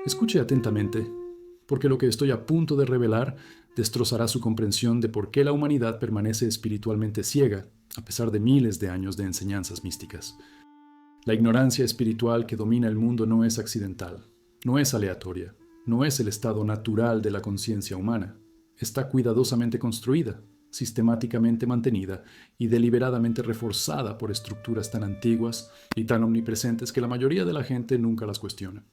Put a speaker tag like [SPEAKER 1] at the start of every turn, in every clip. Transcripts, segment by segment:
[SPEAKER 1] Escuche atentamente, porque lo que estoy a punto de revelar destrozará su comprensión de por qué la humanidad permanece espiritualmente ciega, a pesar de miles de años de enseñanzas místicas. La ignorancia espiritual que domina el mundo no es accidental, no es aleatoria, no es el estado natural de la conciencia humana. Está cuidadosamente construida, sistemáticamente mantenida y deliberadamente reforzada por estructuras tan antiguas y tan omnipresentes que la mayoría de la gente nunca las cuestiona.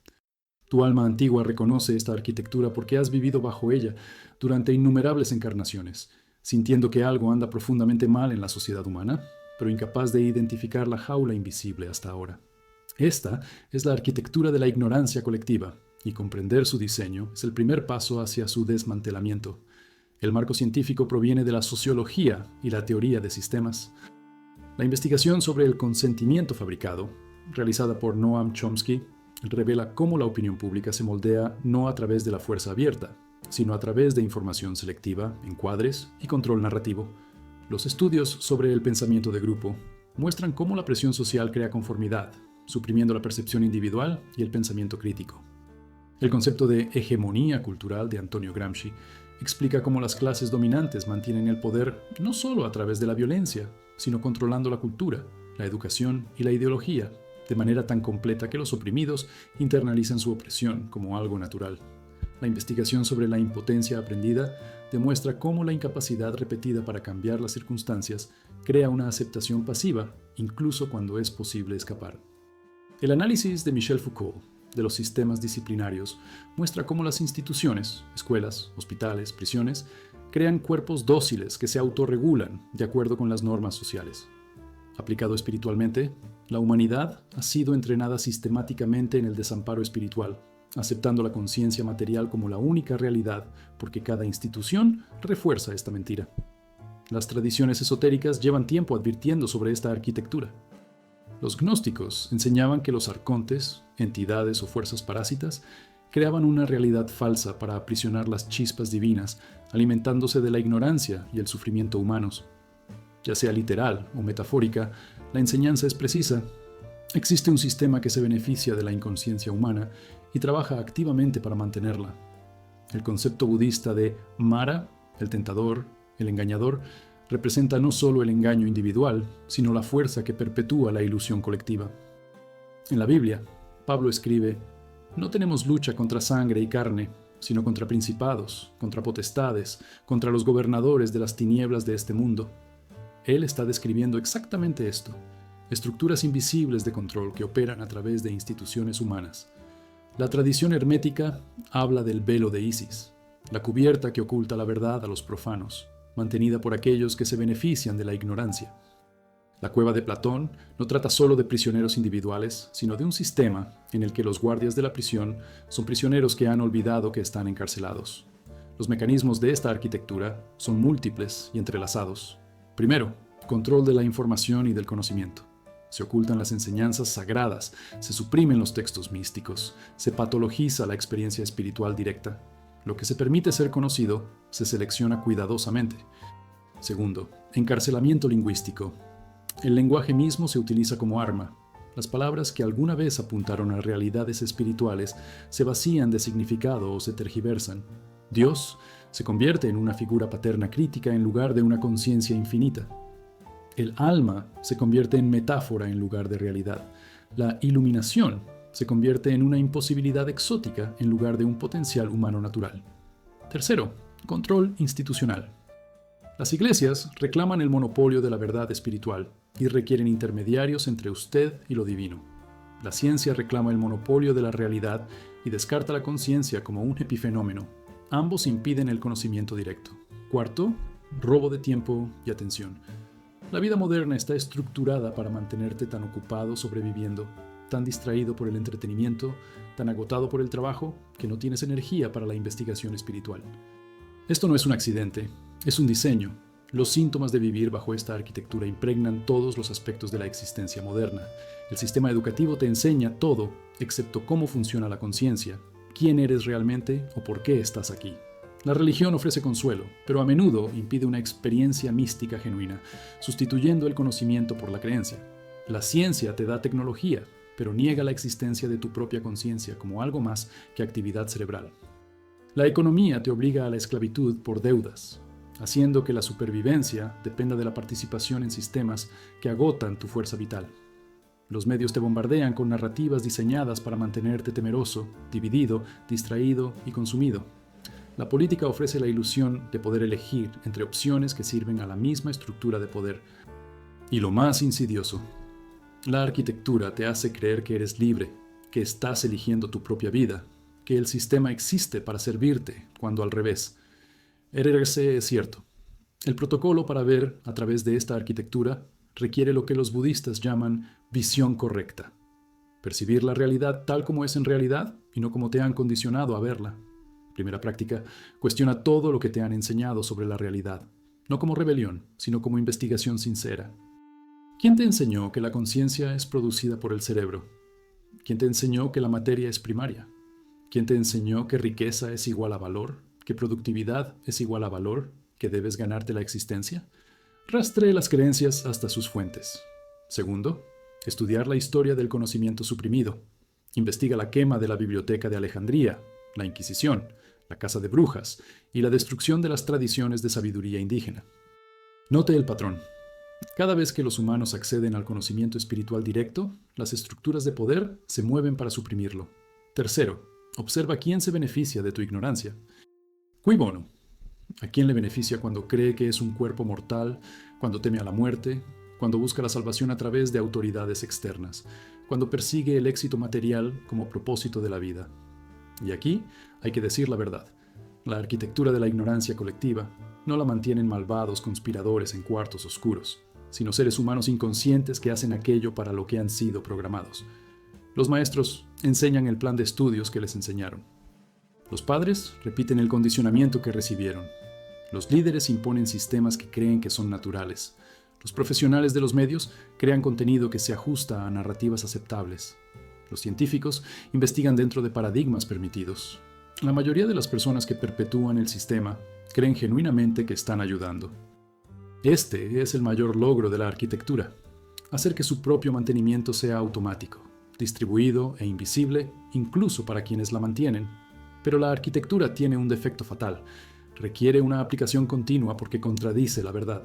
[SPEAKER 1] Tu alma antigua reconoce esta arquitectura porque has vivido bajo ella durante innumerables encarnaciones, sintiendo que algo anda profundamente mal en la sociedad humana, pero incapaz de identificar la jaula invisible hasta ahora. Esta es la arquitectura de la ignorancia colectiva, y comprender su diseño es el primer paso hacia su desmantelamiento. El marco científico proviene de la sociología y la teoría de sistemas. La investigación sobre el consentimiento fabricado, realizada por Noam Chomsky, revela cómo la opinión pública se moldea no a través de la fuerza abierta, sino a través de información selectiva, encuadres y control narrativo. Los estudios sobre el pensamiento de grupo muestran cómo la presión social crea conformidad, suprimiendo la percepción individual y el pensamiento crítico. El concepto de hegemonía cultural de Antonio Gramsci explica cómo las clases dominantes mantienen el poder no solo a través de la violencia, sino controlando la cultura, la educación y la ideología, de manera tan completa que los oprimidos internalizan su opresión como algo natural. La investigación sobre la impotencia aprendida demuestra cómo la incapacidad repetida para cambiar las circunstancias crea una aceptación pasiva, incluso cuando es posible escapar. El análisis de Michel Foucault de los sistemas disciplinarios muestra cómo las instituciones, escuelas, hospitales, prisiones, crean cuerpos dóciles que se autorregulan de acuerdo con las normas sociales. Aplicado espiritualmente, la humanidad ha sido entrenada sistemáticamente en el desamparo espiritual, aceptando la conciencia material como la única realidad, porque cada institución refuerza esta mentira. Las tradiciones esotéricas llevan tiempo advirtiendo sobre esta arquitectura. Los gnósticos enseñaban que los arcontes, entidades o fuerzas parásitas, creaban una realidad falsa para aprisionar las chispas divinas, alimentándose de la ignorancia y el sufrimiento humanos. Ya sea literal o metafórica, la enseñanza es precisa. Existe un sistema que se beneficia de la inconsciencia humana y trabaja activamente para mantenerla. El concepto budista de Mara, el tentador, el engañador, representa no solo el engaño individual, sino la fuerza que perpetúa la ilusión colectiva. En la Biblia, Pablo escribe: «No tenemos lucha contra sangre y carne, sino contra principados, contra potestades, contra los gobernadores de las tinieblas de este mundo». Él está describiendo exactamente esto: estructuras invisibles de control que operan a través de instituciones humanas. La tradición hermética habla del velo de Isis, la cubierta que oculta la verdad a los profanos, mantenida por aquellos que se benefician de la ignorancia. La cueva de Platón no trata solo de prisioneros individuales, sino de un sistema en el que los guardias de la prisión son prisioneros que han olvidado que están encarcelados. Los mecanismos de esta arquitectura son múltiples y entrelazados. Primero, control de la información y del conocimiento. Se ocultan las enseñanzas sagradas, se suprimen los textos místicos, se patologiza la experiencia espiritual directa. Lo que se permite ser conocido se selecciona cuidadosamente. Segundo, encarcelamiento lingüístico. El lenguaje mismo se utiliza como arma. Las palabras que alguna vez apuntaron a realidades espirituales se vacían de significado o se tergiversan. Dios se convierte en una figura paterna crítica en lugar de una conciencia infinita. El alma se convierte en metáfora en lugar de realidad. La iluminación se convierte en una imposibilidad exótica en lugar de un potencial humano natural. Tercero, control institucional. Las iglesias reclaman el monopolio de la verdad espiritual y requieren intermediarios entre usted y lo divino. La ciencia reclama el monopolio de la realidad y descarta la conciencia como un epifenómeno. Ambos impiden el conocimiento directo. Cuarto, robo de tiempo y atención. La vida moderna está estructurada para mantenerte tan ocupado sobreviviendo, tan distraído por el entretenimiento, tan agotado por el trabajo, que no tienes energía para la investigación espiritual. Esto no es un accidente, es un diseño. Los síntomas de vivir bajo esta arquitectura impregnan todos los aspectos de la existencia moderna. El sistema educativo te enseña todo, excepto cómo funciona la conciencia, quién eres realmente o por qué estás aquí. La religión ofrece consuelo, pero a menudo impide una experiencia mística genuina, sustituyendo el conocimiento por la creencia. La ciencia te da tecnología, pero niega la existencia de tu propia conciencia como algo más que actividad cerebral. La economía te obliga a la esclavitud por deudas, haciendo que la supervivencia dependa de la participación en sistemas que agotan tu fuerza vital. Los medios te bombardean con narrativas diseñadas para mantenerte temeroso, dividido, distraído y consumido. La política ofrece la ilusión de poder elegir entre opciones que sirven a la misma estructura de poder. Y lo más insidioso, la arquitectura te hace creer que eres libre, que estás eligiendo tu propia vida, que el sistema existe para servirte, cuando al revés. RRC es cierto. El protocolo para ver a través de esta arquitectura requiere lo que los budistas llaman visión correcta. Percibir la realidad tal como es en realidad y no como te han condicionado a verla. Primera práctica, cuestiona todo lo que te han enseñado sobre la realidad, no como rebelión, sino como investigación sincera. ¿Quién te enseñó que la conciencia es producida por el cerebro? ¿Quién te enseñó que la materia es primaria? ¿Quién te enseñó que riqueza es igual a valor? ¿Que productividad es igual a valor? ¿Que debes ganarte la existencia? Rastree las creencias hasta sus fuentes. Segundo, estudiar la historia del conocimiento suprimido. Investiga la quema de la Biblioteca de Alejandría, la Inquisición, la Casa de Brujas y la destrucción de las tradiciones de sabiduría indígena. Note el patrón. Cada vez que los humanos acceden al conocimiento espiritual directo, las estructuras de poder se mueven para suprimirlo. Tercero, observa quién se beneficia de tu ignorancia. Cui bono. ¿A quién le beneficia cuando cree que es un cuerpo mortal, cuando teme a la muerte, cuando busca la salvación a través de autoridades externas, cuando persigue el éxito material como propósito de la vida? Y aquí hay que decir la verdad. La arquitectura de la ignorancia colectiva no la mantienen malvados conspiradores en cuartos oscuros, sino seres humanos inconscientes que hacen aquello para lo que han sido programados. Los maestros enseñan el plan de estudios que les enseñaron. Los padres repiten el condicionamiento que recibieron. Los líderes imponen sistemas que creen que son naturales. Los profesionales de los medios crean contenido que se ajusta a narrativas aceptables. Los científicos investigan dentro de paradigmas permitidos. La mayoría de las personas que perpetúan el sistema creen genuinamente que están ayudando. Este es el mayor logro de la arquitectura: hacer que su propio mantenimiento sea automático, distribuido e invisible, incluso para quienes la mantienen. Pero la arquitectura tiene un defecto fatal. Requiere una aplicación continua porque contradice la verdad.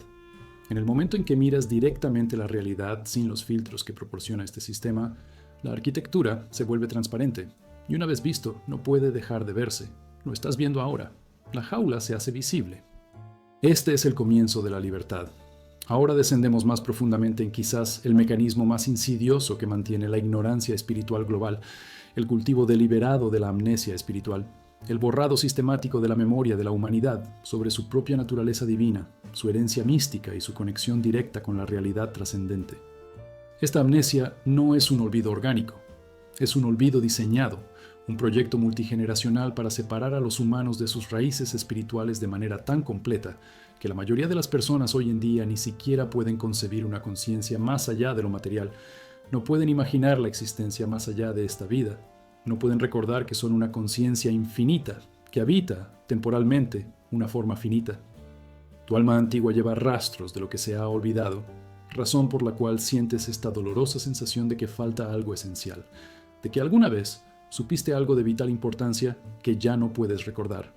[SPEAKER 1] En el momento en que miras directamente la realidad sin los filtros que proporciona este sistema, la arquitectura se vuelve transparente, y una vez visto, no puede dejar de verse. Lo estás viendo ahora. La jaula se hace visible. Este es el comienzo de la libertad. Ahora descendemos más profundamente en quizás el mecanismo más insidioso que mantiene la ignorancia espiritual global, el cultivo deliberado de la amnesia espiritual, el borrado sistemático de la memoria de la humanidad sobre su propia naturaleza divina, su herencia mística y su conexión directa con la realidad trascendente. Esta amnesia no es un olvido orgánico, es un olvido diseñado, un proyecto multigeneracional para separar a los humanos de sus raíces espirituales de manera tan completa que la mayoría de las personas hoy en día ni siquiera pueden concebir una conciencia más allá de lo material, no pueden imaginar la existencia más allá de esta vida, no pueden recordar que son una conciencia infinita, que habita, temporalmente, una forma finita. Tu alma antigua lleva rastros de lo que se ha olvidado, razón por la cual sientes esta dolorosa sensación de que falta algo esencial, de que alguna vez supiste algo de vital importancia que ya no puedes recordar.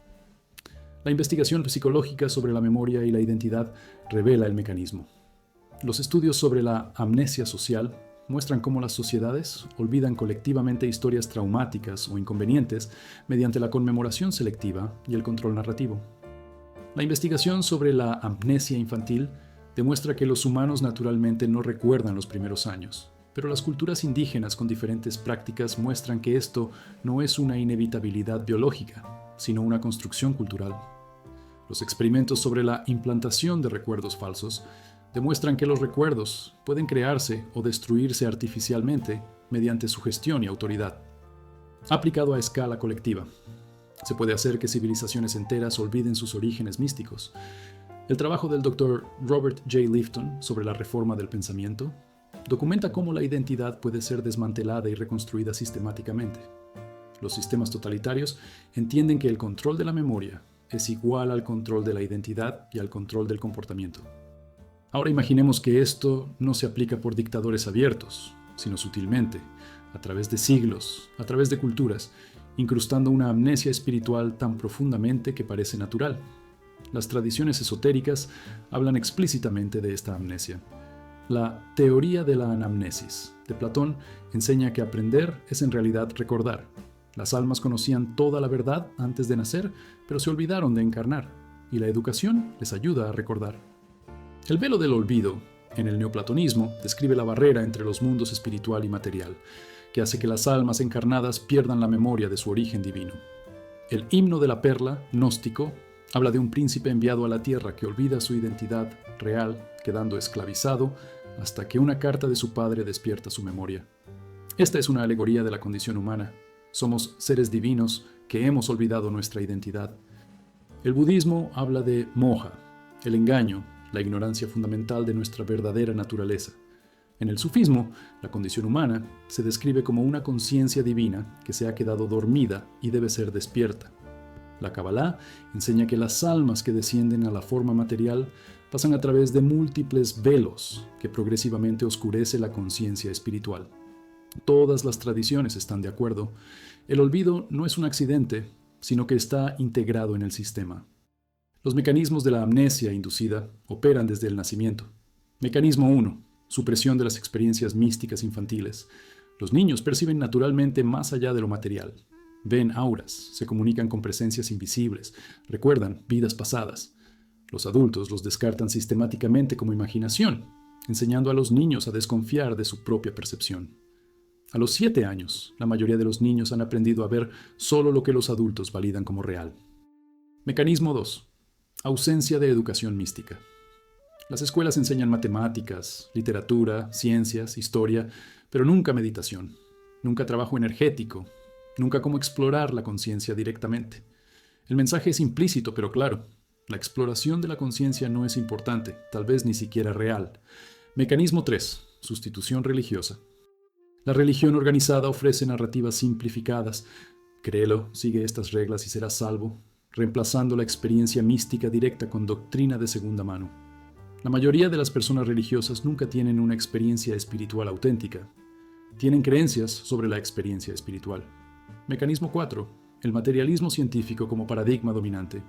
[SPEAKER 1] La investigación psicológica sobre la memoria y la identidad revela el mecanismo. Los estudios sobre la amnesia social muestran cómo las sociedades olvidan colectivamente historias traumáticas o inconvenientes mediante la conmemoración selectiva y el control narrativo. La investigación sobre la amnesia infantil demuestra que los humanos naturalmente no recuerdan los primeros años, pero las culturas indígenas con diferentes prácticas muestran que esto no es una inevitabilidad biológica, sino una construcción cultural. Los experimentos sobre la implantación de recuerdos falsos demuestran que los recuerdos pueden crearse o destruirse artificialmente mediante sugestión y autoridad. Aplicado a escala colectiva, se puede hacer que civilizaciones enteras olviden sus orígenes místicos. El trabajo del Dr. Robert J. Lifton sobre la reforma del pensamiento documenta cómo la identidad puede ser desmantelada y reconstruida sistemáticamente. Los sistemas totalitarios entienden que el control de la memoria es igual al control de la identidad y al control del comportamiento. Ahora imaginemos que esto no se aplica por dictadores abiertos, sino sutilmente, a través de siglos, a través de culturas, incrustando una amnesia espiritual tan profundamente que parece natural. Las tradiciones esotéricas hablan explícitamente de esta amnesia. La teoría de la anamnesis de Platón enseña que aprender es en realidad recordar. Las almas conocían toda la verdad antes de nacer, pero se olvidaron de encarnar, y la educación les ayuda a recordar. El velo del olvido, en el neoplatonismo, describe la barrera entre los mundos espiritual y material, que hace que las almas encarnadas pierdan la memoria de su origen divino. El himno de la perla, gnóstico, habla de un príncipe enviado a la tierra que olvida su identidad real, quedando esclavizado hasta que una carta de su padre despierta su memoria. Esta es una alegoría de la condición humana. Somos seres divinos que hemos olvidado nuestra identidad. El budismo habla de moha, el engaño, la ignorancia fundamental de nuestra verdadera naturaleza. En el sufismo, la condición humana se describe como una conciencia divina que se ha quedado dormida y debe ser despierta. La Kabbalah enseña que las almas que descienden a la forma material pasan a través de múltiples velos que progresivamente oscurece la conciencia espiritual. Todas las tradiciones están de acuerdo. El olvido no es un accidente, sino que está integrado en el sistema. Los mecanismos de la amnesia inducida operan desde el nacimiento. Mecanismo 1. Supresión de las experiencias místicas infantiles. Los niños perciben naturalmente más allá de lo material. Ven auras, se comunican con presencias invisibles, recuerdan vidas pasadas. Los adultos los descartan sistemáticamente como imaginación, enseñando a los niños a desconfiar de su propia percepción. A los 7 años, la mayoría de los niños han aprendido a ver solo lo que los adultos validan como real. Mecanismo 2. Ausencia de educación mística. Las escuelas enseñan matemáticas, literatura, ciencias, historia, pero nunca meditación, nunca trabajo energético, nunca cómo explorar la conciencia directamente. El mensaje es implícito, pero claro. La exploración de la conciencia no es importante, tal vez ni siquiera real. Mecanismo 3. Sustitución religiosa. La religión organizada ofrece narrativas simplificadas. Créelo, sigue estas reglas y serás salvo, reemplazando la experiencia mística directa con doctrina de segunda mano. La mayoría de las personas religiosas nunca tienen una experiencia espiritual auténtica. Tienen creencias sobre la experiencia espiritual. Mecanismo 4. El materialismo científico como paradigma dominante.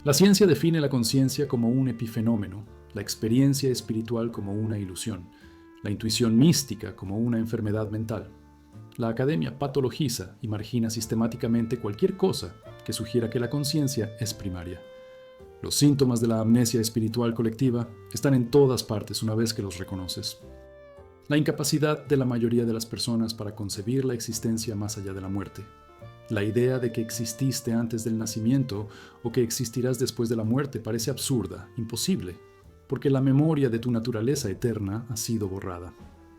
[SPEAKER 1] La ciencia define la conciencia como un epifenómeno, la experiencia espiritual como una ilusión, la intuición mística como una enfermedad mental. La academia patologiza y margina sistemáticamente cualquier cosa que sugiera que la conciencia es primaria. Los síntomas de la amnesia espiritual colectiva están en todas partes una vez que los reconoces. La incapacidad de la mayoría de las personas para concebir la existencia más allá de la muerte. La idea de que exististe antes del nacimiento o que existirás después de la muerte parece absurda, imposible, porque la memoria de tu naturaleza eterna ha sido borrada.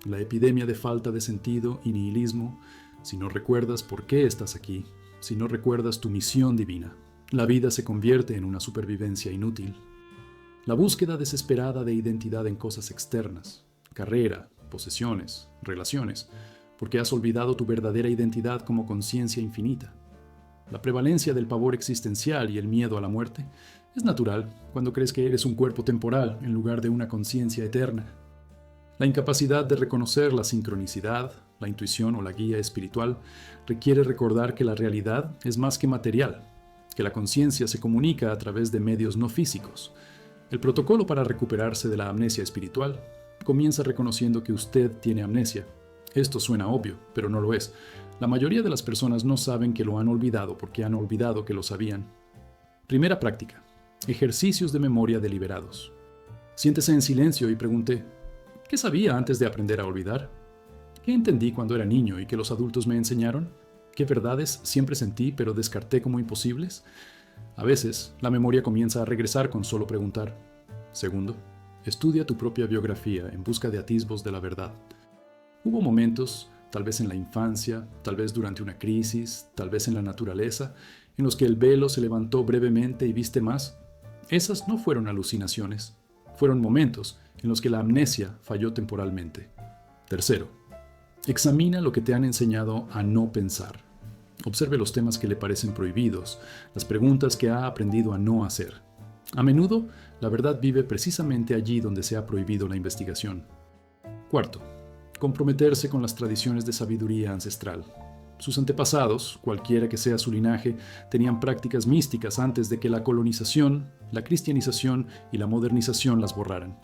[SPEAKER 1] La epidemia de falta de sentido y nihilismo, si no recuerdas por qué estás aquí, si no recuerdas tu misión divina, la vida se convierte en una supervivencia inútil. La búsqueda desesperada de identidad en cosas externas, carrera, posesiones, relaciones, porque has olvidado tu verdadera identidad como conciencia infinita. La prevalencia del pavor existencial y el miedo a la muerte es natural cuando crees que eres un cuerpo temporal en lugar de una conciencia eterna. La incapacidad de reconocer la sincronicidad, la intuición o la guía espiritual requiere recordar que la realidad es más que material, que la conciencia se comunica a través de medios no físicos. El protocolo para recuperarse de la amnesia espiritual comienza reconociendo que usted tiene amnesia. Esto suena obvio, pero no lo es. La mayoría de las personas no saben que lo han olvidado porque han olvidado que lo sabían. Primera práctica. Ejercicios de memoria deliberados. Siéntese en silencio y pregunte, ¿qué sabía antes de aprender a olvidar? ¿Qué entendí cuando era niño y que los adultos me enseñaron? ¿Qué verdades siempre sentí pero descarté como imposibles? A veces, la memoria comienza a regresar con solo preguntar. Segundo, estudia tu propia biografía en busca de atisbos de la verdad. Hubo momentos, tal vez en la infancia, tal vez durante una crisis, tal vez en la naturaleza, en los que el velo se levantó brevemente y viste más. Esas no fueron alucinaciones, fueron momentos en los que la amnesia falló temporalmente. Tercero, examina lo que te han enseñado a no pensar. Observe los temas que le parecen prohibidos, las preguntas que ha aprendido a no hacer. A menudo, la verdad vive precisamente allí donde se ha prohibido la investigación. Cuarto, comprometerse con las tradiciones de sabiduría ancestral. Sus antepasados, cualquiera que sea su linaje, tenían prácticas místicas antes de que la colonización, la cristianización y la modernización las borraran.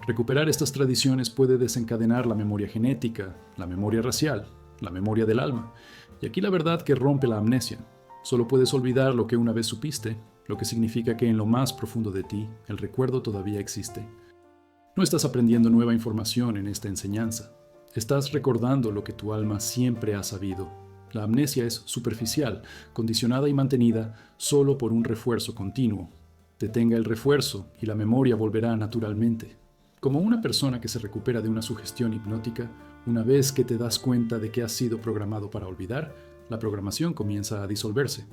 [SPEAKER 1] Recuperar estas tradiciones puede desencadenar la memoria genética, la memoria racial, la memoria del alma. Y aquí la verdad que rompe la amnesia. Solo puedes olvidar lo que una vez supiste, lo que significa que en lo más profundo de ti, el recuerdo todavía existe. No estás aprendiendo nueva información en esta enseñanza. Estás recordando lo que tu alma siempre ha sabido. La amnesia es superficial, condicionada y mantenida solo por un refuerzo continuo. Detenga el refuerzo y la memoria volverá naturalmente. Como una persona que se recupera de una sugestión hipnótica, una vez que te das cuenta de que has sido programado para olvidar, la programación comienza a disolverse.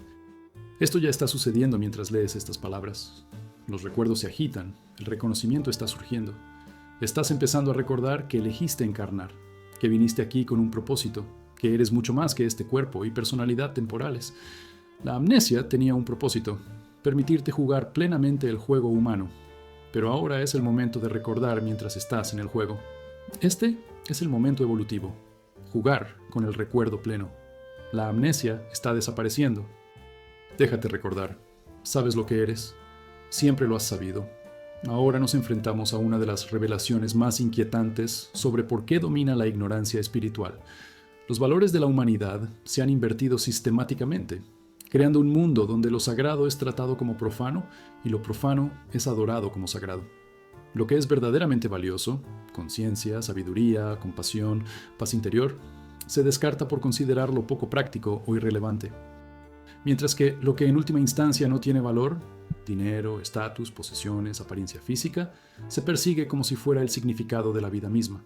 [SPEAKER 1] Esto ya está sucediendo mientras lees estas palabras. Los recuerdos se agitan, el reconocimiento está surgiendo. Estás empezando a recordar que elegiste encarnar, que viniste aquí con un propósito, que eres mucho más que este cuerpo y personalidad temporales. La amnesia tenía un propósito, permitirte jugar plenamente el juego humano. Pero ahora es el momento de recordar mientras estás en el juego. Este es el momento evolutivo, jugar con el recuerdo pleno. La amnesia está desapareciendo. Déjate recordar. Sabes lo que eres. Siempre lo has sabido. Ahora nos enfrentamos a una de las revelaciones más inquietantes sobre por qué domina la ignorancia espiritual. Los valores de la humanidad se han invertido sistemáticamente, creando un mundo donde lo sagrado es tratado como profano y lo profano es adorado como sagrado. Lo que es verdaderamente valioso, conciencia, sabiduría, compasión, paz interior, se descarta por considerarlo poco práctico o irrelevante. Mientras que lo que en última instancia no tiene valor, dinero, estatus, posesiones, apariencia física, se persigue como si fuera el significado de la vida misma.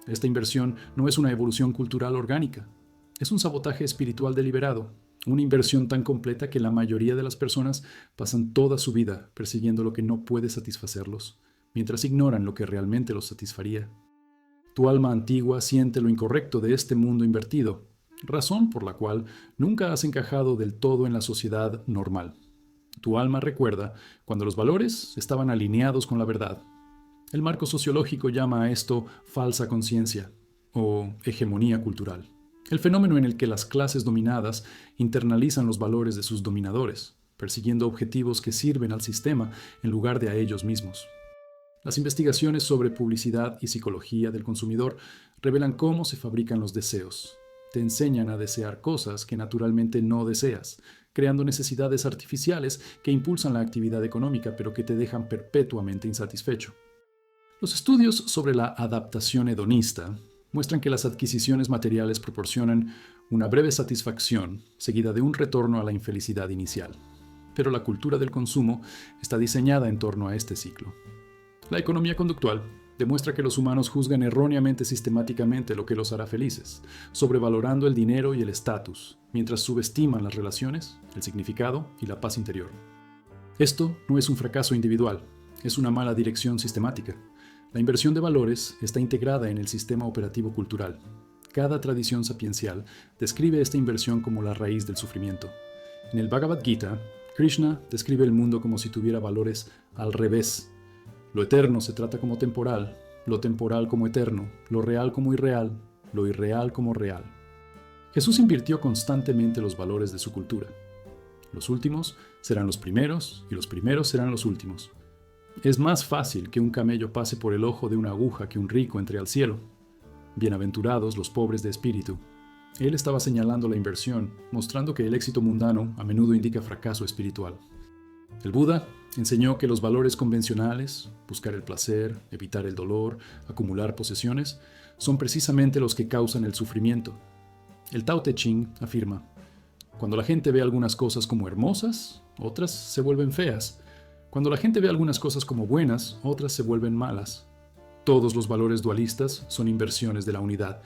[SPEAKER 1] Esta inversión no es una evolución cultural orgánica, es un sabotaje espiritual deliberado, una inversión tan completa que la mayoría de las personas pasan toda su vida persiguiendo lo que no puede satisfacerlos, mientras ignoran lo que realmente los satisfaría. Tu alma antigua siente lo incorrecto de este mundo invertido, razón por la cual nunca has encajado del todo en la sociedad normal. Tu alma recuerda cuando los valores estaban alineados con la verdad. El marco sociológico llama a esto falsa conciencia o hegemonía cultural, el fenómeno en el que las clases dominadas internalizan los valores de sus dominadores, persiguiendo objetivos que sirven al sistema en lugar de a ellos mismos. Las investigaciones sobre publicidad y psicología del consumidor revelan cómo se fabrican los deseos. Te enseñan a desear cosas que naturalmente no deseas, creando necesidades artificiales que impulsan la actividad económica pero que te dejan perpetuamente insatisfecho. Los estudios sobre la adaptación hedonista muestran que las adquisiciones materiales proporcionan una breve satisfacción seguida de un retorno a la infelicidad inicial. Pero la cultura del consumo está diseñada en torno a este ciclo. La economía conductual demuestra que los humanos juzgan erróneamente sistemáticamente lo que los hará felices, sobrevalorando el dinero y el estatus, mientras subestiman las relaciones, el significado y la paz interior. Esto no es un fracaso individual, es una mala dirección sistemática. La inversión de valores está integrada en el sistema operativo cultural. Cada tradición sapiencial describe esta inversión como la raíz del sufrimiento. En el Bhagavad Gita, Krishna describe el mundo como si tuviera valores al revés. Lo eterno se trata como temporal, lo temporal como eterno, lo real como irreal, lo irreal como real. Jesús invirtió constantemente los valores de su cultura. Los últimos serán los primeros y los primeros serán los últimos. Es más fácil que un camello pase por el ojo de una aguja que un rico entre al cielo. Bienaventurados los pobres de espíritu. Él estaba señalando la inversión, mostrando que el éxito mundano a menudo indica fracaso espiritual. El Buda enseñó que los valores convencionales, buscar el placer, evitar el dolor, acumular posesiones, son precisamente los que causan el sufrimiento. El Tao Te Ching afirma: cuando la gente ve algunas cosas como hermosas, otras se vuelven feas. Cuando la gente ve algunas cosas como buenas, otras se vuelven malas. Todos los valores dualistas son inversiones de la unidad.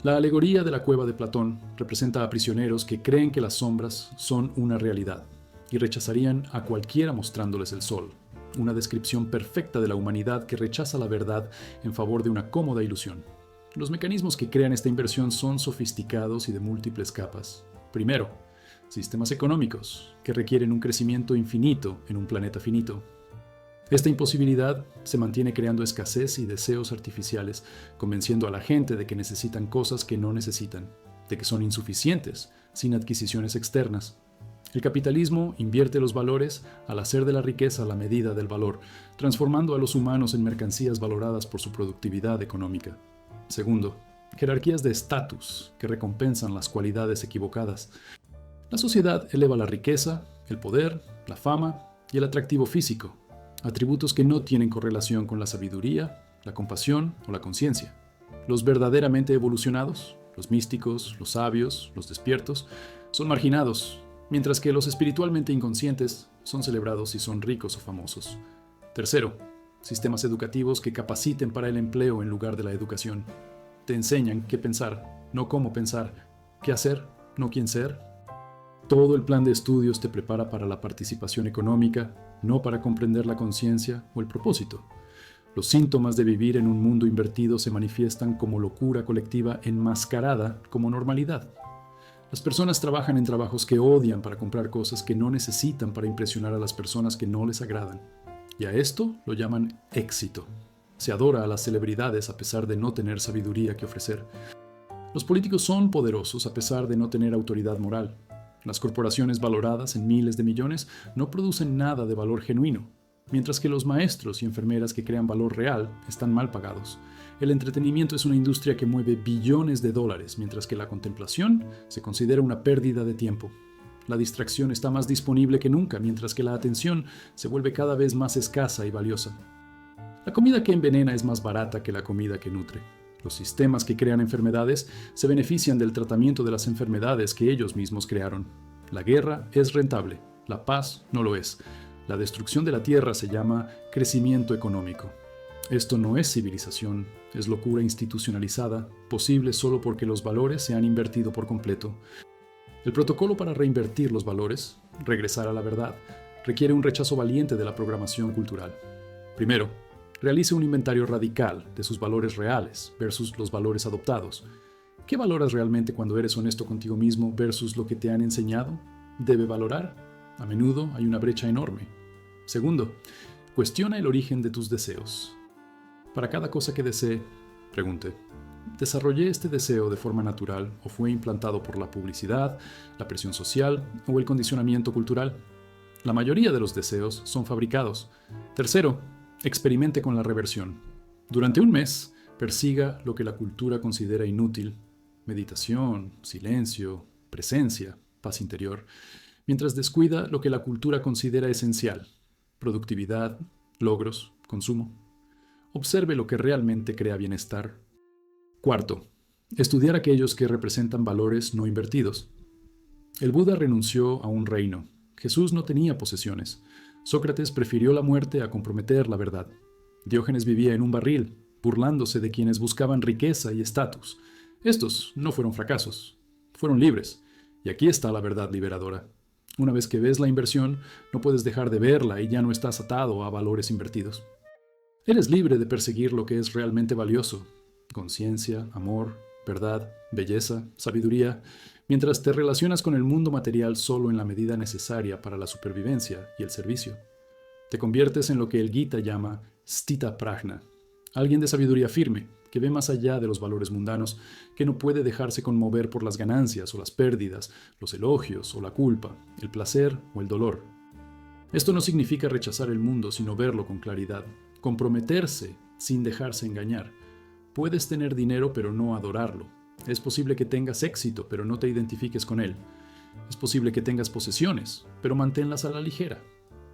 [SPEAKER 1] La alegoría de la cueva de Platón representa a prisioneros que creen que las sombras son una realidad y rechazarían a cualquiera mostrándoles el sol, una descripción perfecta de la humanidad que rechaza la verdad en favor de una cómoda ilusión. Los mecanismos que crean esta inversión son sofisticados y de múltiples capas. Primero, sistemas económicos, que requieren un crecimiento infinito en un planeta finito. Esta imposibilidad se mantiene creando escasez y deseos artificiales, convenciendo a la gente de que necesitan cosas que no necesitan, de que son insuficientes, sin adquisiciones externas. El capitalismo invierte los valores al hacer de la riqueza la medida del valor, transformando a los humanos en mercancías valoradas por su productividad económica. Segundo, jerarquías de estatus que recompensan las cualidades equivocadas. La sociedad eleva la riqueza, el poder, la fama y el atractivo físico, atributos que no tienen correlación con la sabiduría, la compasión o la conciencia. Los verdaderamente evolucionados, los místicos, los sabios, los despiertos, son marginados, mientras que los espiritualmente inconscientes son celebrados si son ricos o famosos. Tercero, sistemas educativos que capaciten para el empleo en lugar de la educación. Te enseñan qué pensar, no cómo pensar, qué hacer, no quién ser. Todo el plan de estudios te prepara para la participación económica, no para comprender la conciencia o el propósito. Los síntomas de vivir en un mundo invertido se manifiestan como locura colectiva enmascarada como normalidad. Las personas trabajan en trabajos que odian para comprar cosas que no necesitan para impresionar a las personas que no les agradan. Y a esto lo llaman éxito. Se adora a las celebridades a pesar de no tener sabiduría que ofrecer. Los políticos son poderosos a pesar de no tener autoridad moral. Las corporaciones valoradas en miles de millones no producen nada de valor genuino, mientras que los maestros y enfermeras que crean valor real están mal pagados. El entretenimiento es una industria que mueve billones de dólares, mientras que la contemplación se considera una pérdida de tiempo. La distracción está más disponible que nunca, mientras que la atención se vuelve cada vez más escasa y valiosa. La comida que envenena es más barata que la comida que nutre. Los sistemas que crean enfermedades se benefician del tratamiento de las enfermedades que ellos mismos crearon. La guerra es rentable, la paz no lo es. La destrucción de la tierra se llama crecimiento económico. Esto no es civilización, es locura institucionalizada, posible solo porque los valores se han invertido por completo. El protocolo para reinvertir los valores, regresar a la verdad, requiere un rechazo valiente de la programación cultural. Primero, realice un inventario radical de sus valores reales versus los valores adoptados. ¿Qué valoras realmente cuando eres honesto contigo mismo versus lo que te han enseñado? ¿Debe valorar? A menudo hay una brecha enorme. Segundo, cuestiona el origen de tus deseos. Para cada cosa que desee, pregunte, ¿desarrollé este deseo de forma natural o fue implantado por la publicidad, la presión social o el condicionamiento cultural? La mayoría de los deseos son fabricados. Tercero, experimente con la reversión. Durante un mes, persiga lo que la cultura considera inútil, meditación, silencio, presencia, paz interior, mientras descuida lo que la cultura considera esencial, productividad, logros, consumo. Observe lo que realmente crea bienestar. Cuarto, estudiar aquellos que representan valores no invertidos. El Buda renunció a un reino. Jesús no tenía posesiones. Sócrates prefirió la muerte a comprometer la verdad. Diógenes vivía en un barril, burlándose de quienes buscaban riqueza y estatus. Estos no fueron fracasos, fueron libres. Y aquí está la verdad liberadora. Una vez que ves la inversión, no puedes dejar de verla y ya no estás atado a valores invertidos. Eres libre de perseguir lo que es realmente valioso: conciencia, amor, verdad, belleza, sabiduría, mientras te relacionas con el mundo material solo en la medida necesaria para la supervivencia y el servicio. Te conviertes en lo que el Gita llama Sthita Prajna, alguien de sabiduría firme, que ve más allá de los valores mundanos, que no puede dejarse conmover por las ganancias o las pérdidas, los elogios o la culpa, el placer o el dolor. Esto no significa rechazar el mundo, sino verlo con claridad, comprometerse sin dejarse engañar. Puedes tener dinero pero no adorarlo. Es posible que tengas éxito pero no te identifiques con él. Es posible que tengas posesiones, pero manténlas a la ligera.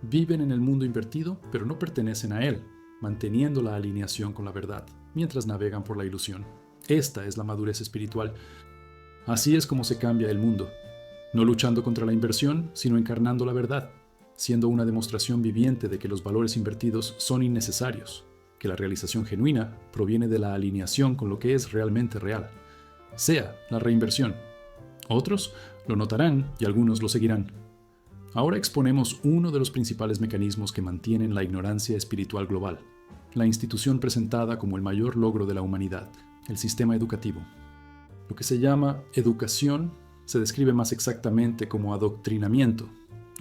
[SPEAKER 1] Viven en el mundo invertido pero no pertenecen a él, manteniendo la alineación con la verdad, mientras navegan por la ilusión. Esta es la madurez espiritual. Así es como se cambia el mundo. No luchando contra la inversión, sino encarnando la verdad, siendo una demostración viviente de que los valores invertidos son innecesarios, que la realización genuina proviene de la alineación con lo que es realmente real, sea la reinversión. Otros lo notarán y algunos lo seguirán. Ahora exponemos uno de los principales mecanismos que mantienen la ignorancia espiritual global, la institución presentada como el mayor logro de la humanidad, el sistema educativo. Lo que se llama educación se describe más exactamente como adoctrinamiento.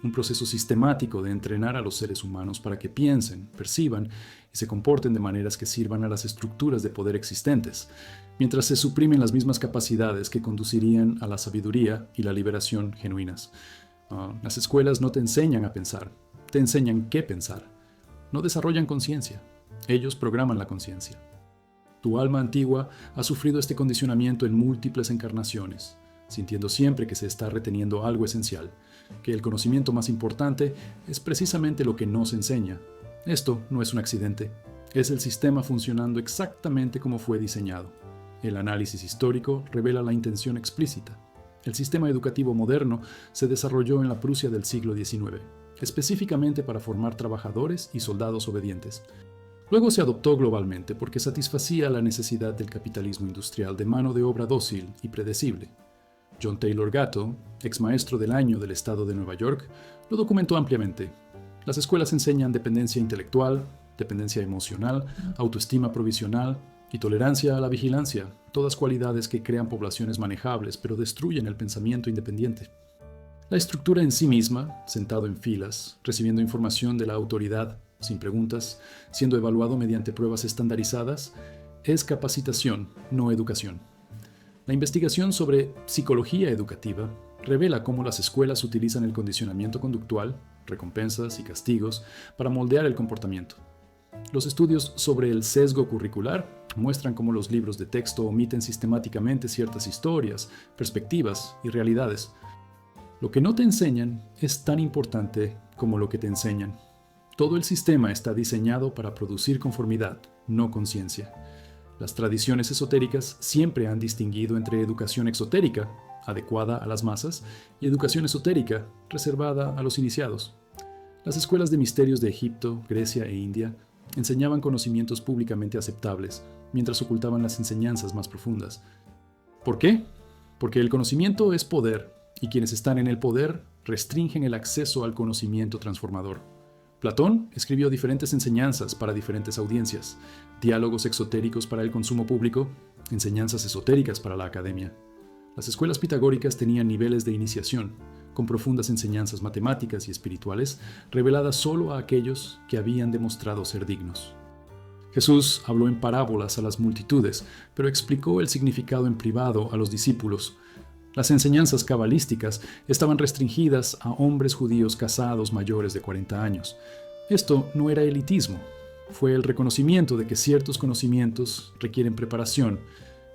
[SPEAKER 1] un proceso sistemático de entrenar a los seres humanos para que piensen, perciban y se comporten de maneras que sirvan a las estructuras de poder existentes, mientras se suprimen las mismas capacidades que conducirían a la sabiduría y la liberación genuinas. Las escuelas no te enseñan a pensar, te enseñan qué pensar. No desarrollan conciencia, ellos programan la conciencia. Tu alma antigua ha sufrido este condicionamiento en múltiples encarnaciones, sintiendo siempre que se está reteniendo algo esencial, que el conocimiento más importante es precisamente lo que no se enseña. Esto no es un accidente, es el sistema funcionando exactamente como fue diseñado. El análisis histórico revela la intención explícita. El sistema educativo moderno se desarrolló en la Prusia del siglo XIX, específicamente para formar trabajadores y soldados obedientes. Luego se adoptó globalmente porque satisfacía la necesidad del capitalismo industrial de mano de obra dócil y predecible. John Taylor Gatto, ex maestro del año del estado de Nueva York, lo documentó ampliamente. Las escuelas enseñan dependencia intelectual, dependencia emocional, autoestima provisional y tolerancia a la vigilancia, todas cualidades que crean poblaciones manejables pero destruyen el pensamiento independiente. La estructura en sí misma, sentado en filas, recibiendo información de la autoridad, sin preguntas, siendo evaluado mediante pruebas estandarizadas, es capacitación, no educación. La investigación sobre psicología educativa revela cómo las escuelas utilizan el condicionamiento conductual, recompensas y castigos para moldear el comportamiento. Los estudios sobre el sesgo curricular muestran cómo los libros de texto omiten sistemáticamente ciertas historias, perspectivas y realidades. Lo que no te enseñan es tan importante como lo que te enseñan. Todo el sistema está diseñado para producir conformidad, no conciencia. Las tradiciones esotéricas siempre han distinguido entre educación exotérica, adecuada a las masas, y educación esotérica, reservada a los iniciados. Las escuelas de misterios de Egipto, Grecia e India enseñaban conocimientos públicamente aceptables, mientras ocultaban las enseñanzas más profundas. ¿Por qué? Porque el conocimiento es poder, y quienes están en el poder restringen el acceso al conocimiento transformador. Platón escribió diferentes enseñanzas para diferentes audiencias, diálogos exotéricos para el consumo público, enseñanzas esotéricas para la academia. Las escuelas pitagóricas tenían niveles de iniciación, con profundas enseñanzas matemáticas y espirituales, reveladas solo a aquellos que habían demostrado ser dignos. Jesús habló en parábolas a las multitudes, pero explicó el significado en privado a los discípulos. Las enseñanzas cabalísticas estaban restringidas a hombres judíos casados mayores de 40 años. Esto no era elitismo, fue el reconocimiento de que ciertos conocimientos requieren preparación,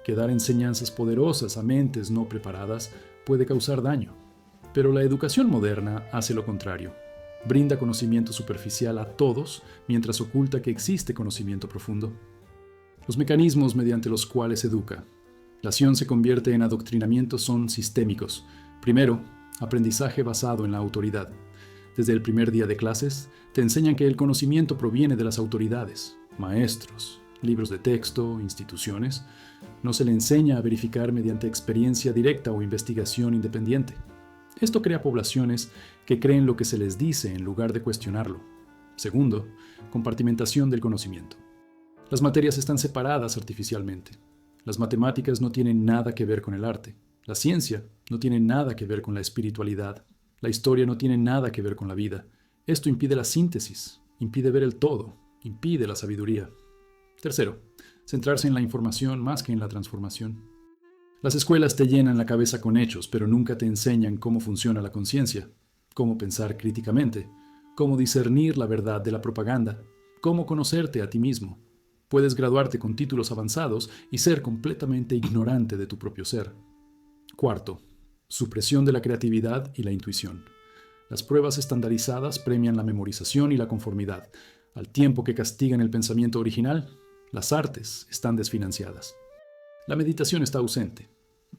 [SPEAKER 1] que dar enseñanzas poderosas a mentes no preparadas puede causar daño. Pero la educación moderna hace lo contrario. Brinda conocimiento superficial a todos mientras oculta que existe conocimiento profundo. Los mecanismos mediante los cuales educa. La acción se convierte en adoctrinamiento son sistémicos. Primero, aprendizaje basado en la autoridad. Desde el primer día de clases, te enseñan que el conocimiento proviene de las autoridades, maestros, libros de texto, instituciones. No se le enseña a verificar mediante experiencia directa o investigación independiente. Esto crea poblaciones que creen lo que se les dice en lugar de cuestionarlo. Segundo, compartimentación del conocimiento. Las materias están separadas artificialmente. Las matemáticas no tienen nada que ver con el arte. La ciencia no tiene nada que ver con la espiritualidad. La historia no tiene nada que ver con la vida. Esto impide la síntesis, impide ver el todo, impide la sabiduría. Tercero, centrarse en la información más que en la transformación. Las escuelas te llenan la cabeza con hechos, pero nunca te enseñan cómo funciona la conciencia, cómo pensar críticamente, cómo discernir la verdad de la propaganda, cómo conocerte a ti mismo. Puedes graduarte con títulos avanzados y ser completamente ignorante de tu propio ser. Cuarto, supresión de la creatividad y la intuición. Las pruebas estandarizadas premian la memorización y la conformidad, al tiempo que castigan el pensamiento original. Las artes están desfinanciadas. La meditación está ausente.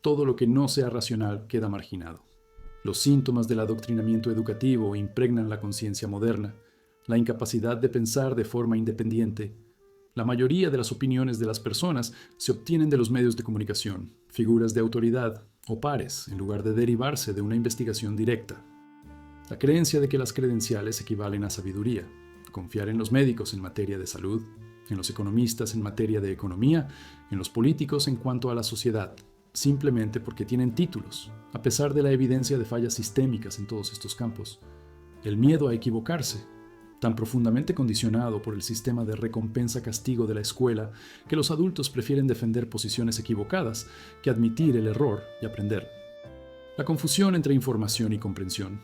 [SPEAKER 1] Todo lo que no sea racional queda marginado. Los síntomas del adoctrinamiento educativo impregnan la conciencia moderna, la incapacidad de pensar de forma independiente. La mayoría de las opiniones de las personas se obtienen de los medios de comunicación, figuras de autoridad o pares, en lugar de derivarse de una investigación directa. La creencia de que las credenciales equivalen a sabiduría, confiar en los médicos en materia de salud, en los economistas en materia de economía, en los políticos en cuanto a la sociedad, simplemente porque tienen títulos, a pesar de la evidencia de fallas sistémicas en todos estos campos. el miedo a equivocarse, tan profundamente condicionado por el sistema de recompensa-castigo de la escuela que los adultos prefieren defender posiciones equivocadas que admitir el error y aprender. La confusión entre información y comprensión.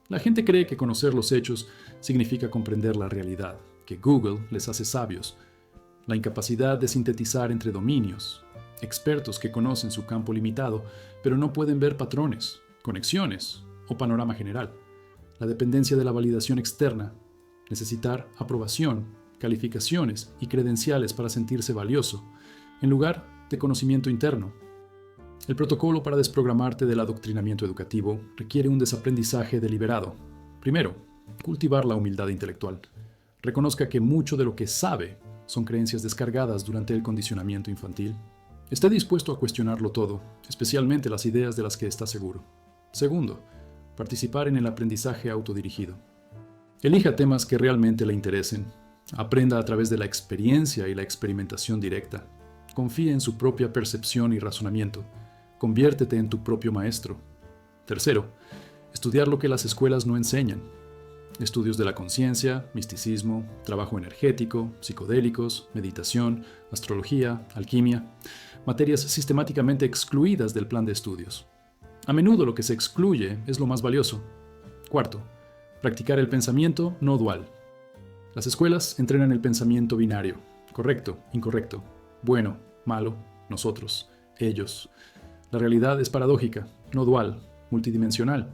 [SPEAKER 1] La gente cree que conocer los hechos significa comprender la realidad, que Google les hace sabios. La incapacidad de sintetizar entre dominios, expertos que conocen su campo limitado, pero no pueden ver patrones, conexiones o panorama general. La dependencia de la validación externa, necesitar aprobación, calificaciones y credenciales para sentirse valioso, en lugar de conocimiento interno. El protocolo para desprogramarte del adoctrinamiento educativo requiere un desaprendizaje deliberado. Primero, cultivar la humildad intelectual. Reconozca que mucho de lo que sabe son creencias descargadas durante el condicionamiento infantil. Esté dispuesto a cuestionarlo todo, especialmente las ideas de las que está seguro. Segundo, participar en el aprendizaje autodirigido. Elija temas que realmente le interesen. Aprenda a través de la experiencia y la experimentación directa. Confíe en su propia percepción y razonamiento. Conviértete en tu propio maestro. Tercero, estudiar lo que las escuelas no enseñan. Estudios de la conciencia, misticismo, trabajo energético, psicodélicos, meditación, astrología, alquimia, materias sistemáticamente excluidas del plan de estudios. A menudo lo que se excluye es lo más valioso. Cuarto, practicar el pensamiento no dual. Las escuelas entrenan el pensamiento binario, correcto, incorrecto, bueno, malo, nosotros, ellos. La realidad es paradójica, no dual, multidimensional.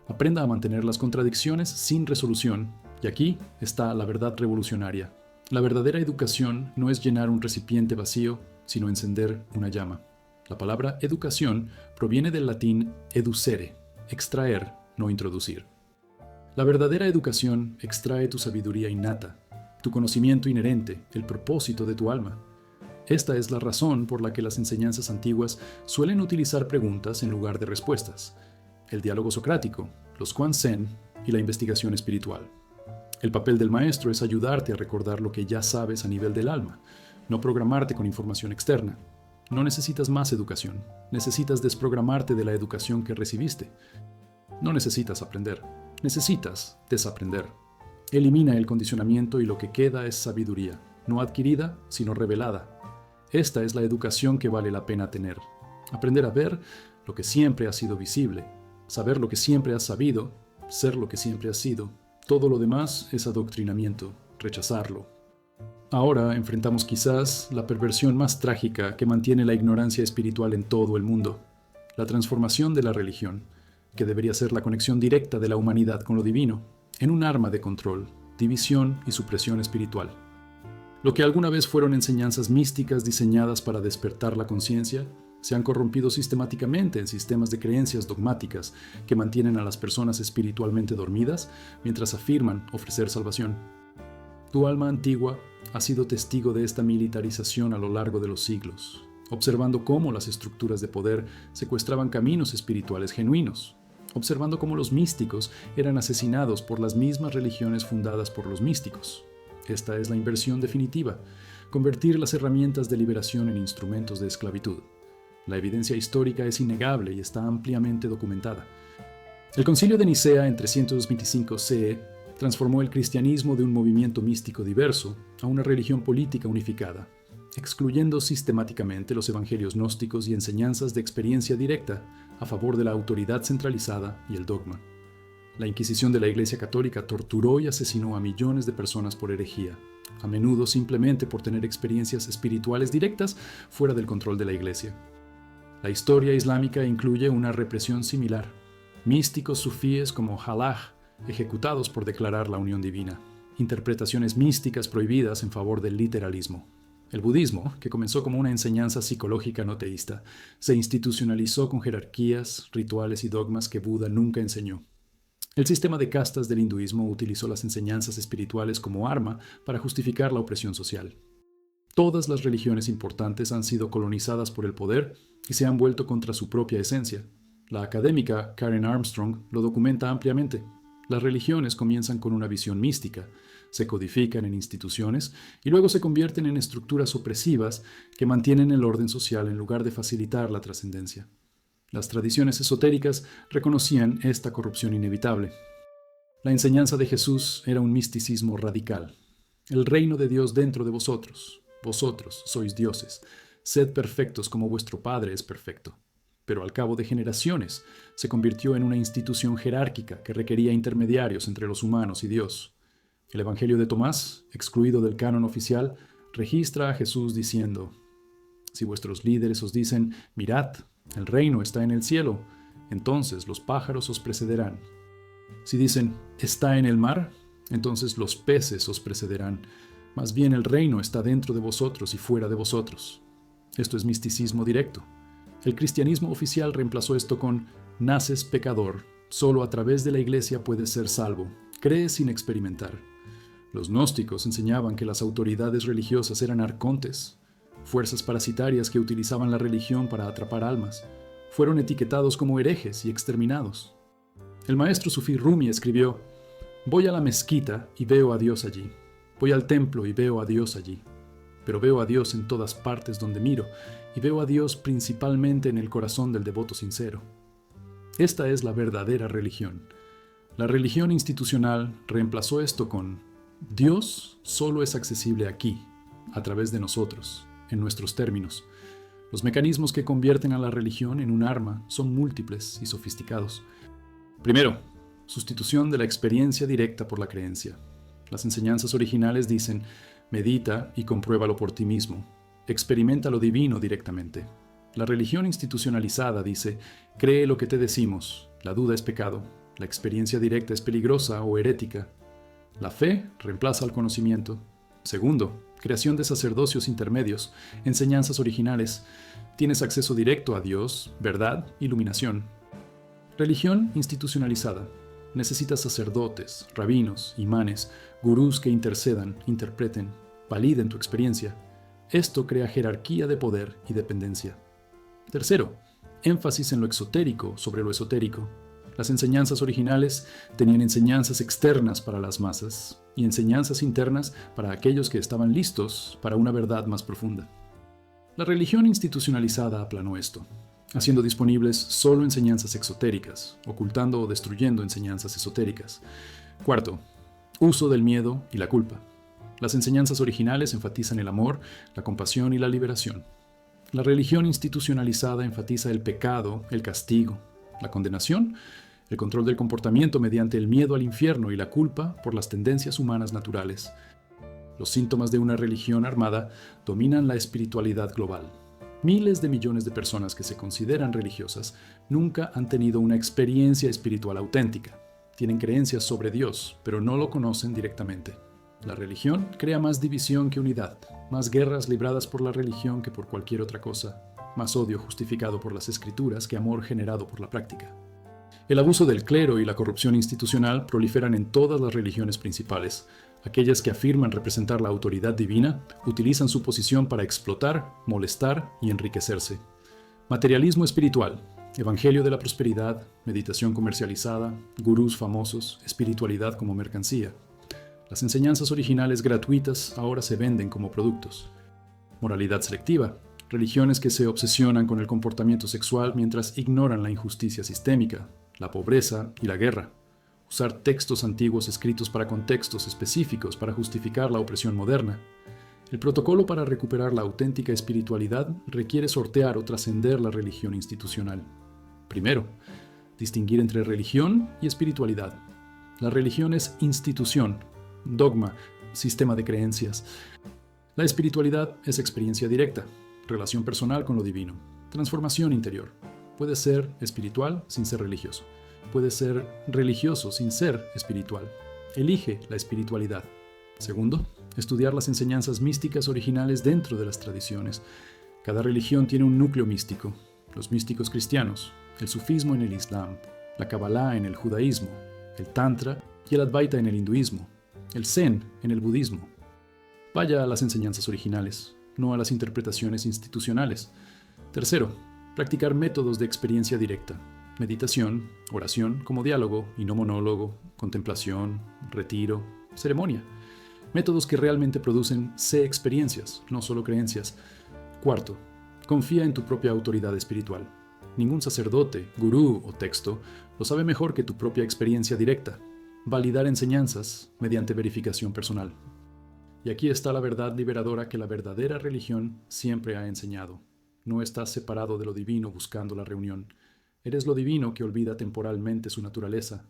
[SPEAKER 1] Aprenda a mantener las contradicciones sin resolución, y aquí está la verdad revolucionaria. La verdadera educación no es llenar un recipiente vacío, sino encender una llama. La palabra educación proviene del latín educere, extraer, no introducir. La verdadera educación extrae tu sabiduría innata, tu conocimiento inherente, el propósito de tu alma. Esta es la razón por la que las enseñanzas antiguas suelen utilizar preguntas en lugar de respuestas. El diálogo socrático, los Quan-Sen y la investigación espiritual. El papel del maestro es ayudarte a recordar lo que ya sabes a nivel del alma, no programarte con información externa. No necesitas más educación, necesitas desprogramarte de la educación que recibiste. No necesitas aprender, necesitas desaprender. Elimina el condicionamiento y lo que queda es sabiduría, no adquirida, sino revelada. Esta es la educación que vale la pena tener. Aprender a ver lo que siempre ha sido visible, saber lo que siempre has sabido, ser lo que siempre has sido. Todo lo demás es adoctrinamiento, rechazarlo. Ahora enfrentamos quizás la perversión más trágica que mantiene la ignorancia espiritual en todo el mundo, la transformación de la religión, que debería ser la conexión directa de la humanidad con lo divino, en un arma de control, división y supresión espiritual. Lo que alguna vez fueron enseñanzas místicas diseñadas para despertar la conciencia, se han corrompido sistemáticamente en sistemas de creencias dogmáticas que mantienen a las personas espiritualmente dormidas mientras afirman ofrecer salvación. Tu alma antigua ha sido testigo de esta militarización a lo largo de los siglos, observando cómo las estructuras de poder secuestraban caminos espirituales genuinos, observando cómo los místicos eran asesinados por las mismas religiones fundadas por los místicos. Esta es la inversión definitiva, convertir las herramientas de liberación en instrumentos de esclavitud. La evidencia histórica es innegable y está ampliamente documentada. El Concilio de Nicea en 325 CE transformó el cristianismo de un movimiento místico diverso a una religión política unificada, excluyendo sistemáticamente los evangelios gnósticos y enseñanzas de experiencia directa a favor de la autoridad centralizada y el dogma. La Inquisición de la Iglesia Católica torturó y asesinó a millones de personas por herejía, a menudo simplemente por tener experiencias espirituales directas fuera del control de la Iglesia. La historia islámica incluye una represión similar. Místicos sufíes como Halaj, ejecutados por declarar la unión divina. Interpretaciones místicas prohibidas en favor del literalismo. El budismo, que comenzó como una enseñanza psicológica no teísta, se institucionalizó con jerarquías, rituales y dogmas que Buda nunca enseñó. El sistema de castas del hinduismo utilizó las enseñanzas espirituales como arma para justificar la opresión social. Todas las religiones importantes han sido colonizadas por el poder y se han vuelto contra su propia esencia. La académica Karen Armstrong lo documenta ampliamente. Las religiones comienzan con una visión mística, se codifican en instituciones y luego se convierten en estructuras opresivas que mantienen el orden social en lugar de facilitar la trascendencia. Las tradiciones esotéricas reconocían esta corrupción inevitable. La enseñanza de Jesús era un misticismo radical. El reino de Dios dentro de vosotros. Vosotros sois dioses. Sed perfectos como vuestro Padre es perfecto. Pero al cabo de generaciones se convirtió en una institución jerárquica que requería intermediarios entre los humanos y Dios. El Evangelio de Tomás, excluido del canon oficial, registra a Jesús diciendo: si vuestros líderes os dicen, mirad, el reino está en el cielo, entonces los pájaros os precederán. Si dicen, está en el mar, entonces los peces os precederán. Más bien el reino está dentro de vosotros y fuera de vosotros. Esto es misticismo directo. El cristianismo oficial reemplazó esto con, naces pecador, solo a través de la iglesia puedes ser salvo, crees sin experimentar. Los gnósticos enseñaban que las autoridades religiosas eran arcontes, fuerzas parasitarias que utilizaban la religión para atrapar almas. Fueron etiquetados como herejes y exterminados. El maestro sufí Rumi escribió: voy a la mezquita y veo a Dios allí. Voy al templo y veo a Dios allí. Pero veo a Dios en todas partes donde miro, y veo a Dios principalmente en el corazón del devoto sincero. Esta es la verdadera religión. La religión institucional reemplazó esto con: Dios solo es accesible aquí, a través de nosotros, en nuestros términos. Los mecanismos que convierten a la religión en un arma son múltiples y sofisticados. Primero, sustitución de la experiencia directa por la creencia. Las enseñanzas originales dicen: medita y compruébalo por ti mismo. Experimenta lo divino directamente. La religión institucionalizada dice: cree lo que te decimos. La duda es pecado. La experiencia directa es peligrosa o herética. La fe reemplaza al conocimiento. Segundo, creación de sacerdocios intermedios, enseñanzas originales. Tienes acceso directo a Dios, verdad, iluminación. Religión institucionalizada. Necesitas sacerdotes, rabinos, imanes, gurús que intercedan, interpreten, validen tu experiencia. Esto crea jerarquía de poder y dependencia. Tercero, énfasis en lo exotérico sobre lo esotérico. Las enseñanzas originales tenían enseñanzas externas para las masas y enseñanzas internas para aquellos que estaban listos para una verdad más profunda. La religión institucionalizada aplanó esto, haciendo disponibles solo enseñanzas exotéricas, ocultando o destruyendo enseñanzas esotéricas. Cuarto, uso del miedo y la culpa. Las enseñanzas originales enfatizan el amor, la compasión y la liberación. La religión institucionalizada enfatiza el pecado, el castigo, la condenación, el control del comportamiento mediante el miedo al infierno y la culpa por las tendencias humanas naturales. Los síntomas de una religión armada dominan la espiritualidad global. Miles de millones de personas que se consideran religiosas nunca han tenido una experiencia espiritual auténtica. Tienen creencias sobre Dios, pero no lo conocen directamente. La religión crea más división que unidad, más guerras libradas por la religión que por cualquier otra cosa, más odio justificado por las escrituras que amor generado por la práctica. El abuso del clero y la corrupción institucional proliferan en todas las religiones principales. Aquellas que afirman representar la autoridad divina utilizan su posición para explotar, molestar y enriquecerse. Materialismo espiritual, evangelio de la prosperidad, meditación comercializada, gurús famosos, espiritualidad como mercancía. Las enseñanzas originales gratuitas ahora se venden como productos. Moralidad selectiva, religiones que se obsesionan con el comportamiento sexual mientras ignoran la injusticia sistémica, la pobreza y la guerra. Usar textos antiguos escritos para contextos específicos para justificar la opresión moderna. El protocolo para recuperar la auténtica espiritualidad requiere sortear o trascender la religión institucional. Primero, distinguir entre religión y espiritualidad. La religión es institución, dogma, sistema de creencias. La espiritualidad es experiencia directa, relación personal con lo divino, transformación interior. Puede ser espiritual sin ser religioso. Puede ser religioso sin ser espiritual. Elige la espiritualidad. Segundo, estudiar las enseñanzas místicas originales dentro de las tradiciones. Cada religión tiene un núcleo místico. Los místicos cristianos, el sufismo en el Islam, la Kabbalah en el judaísmo, el Tantra y el Advaita en el hinduismo, el Zen en el budismo. Vaya a las enseñanzas originales, no a las interpretaciones institucionales. Tercero, practicar métodos de experiencia directa. Meditación, oración como diálogo y no monólogo, contemplación, retiro, ceremonia. Métodos que realmente producen experiencias, no solo creencias. Cuarto, confía en tu propia autoridad espiritual. Ningún sacerdote, gurú o texto lo sabe mejor que tu propia experiencia directa. validar enseñanzas mediante verificación personal. Y aquí está la verdad liberadora que la verdadera religión siempre ha enseñado. No estás separado de lo divino buscando la reunión. Eres lo divino que olvida temporalmente su naturaleza.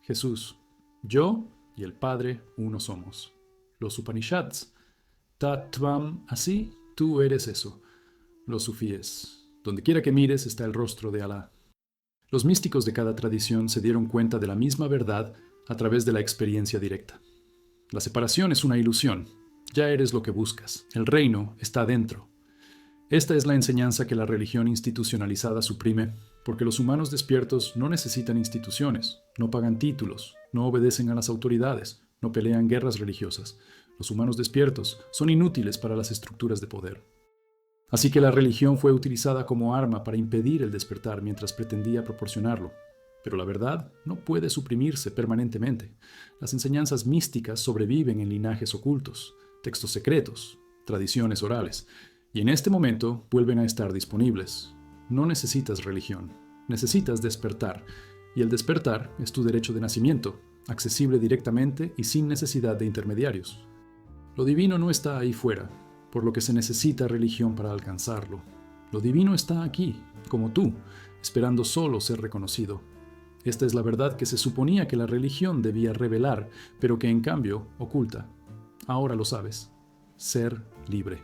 [SPEAKER 1] Jesús, yo y el Padre uno somos. Los Upanishads, Tattvam así, tú eres eso. Los sufíes, donde quiera que mires está el rostro de Alá. Los místicos de cada tradición se dieron cuenta de la misma verdad a través de la experiencia directa. La separación es una ilusión. Ya eres lo que buscas. El reino está dentro. Esta es la enseñanza que la religión institucionalizada suprime, porque los humanos despiertos no necesitan instituciones, no pagan títulos, no obedecen a las autoridades, no pelean guerras religiosas. Los humanos despiertos son inútiles para las estructuras de poder. Así que la religión fue utilizada como arma para impedir el despertar mientras pretendía proporcionarlo. Pero la verdad no puede suprimirse permanentemente. Las enseñanzas místicas sobreviven en linajes ocultos, textos secretos, tradiciones orales, y en este momento vuelven a estar disponibles. No necesitas religión, necesitas despertar, y el despertar es tu derecho de nacimiento, accesible directamente y sin necesidad de intermediarios. Lo divino no está ahí fuera, por lo que se necesita religión para alcanzarlo. Lo divino está aquí, como tú, esperando solo ser reconocido. Esta es la verdad que se suponía que la religión debía revelar, pero que en cambio oculta. Ahora lo sabes. Ser libre.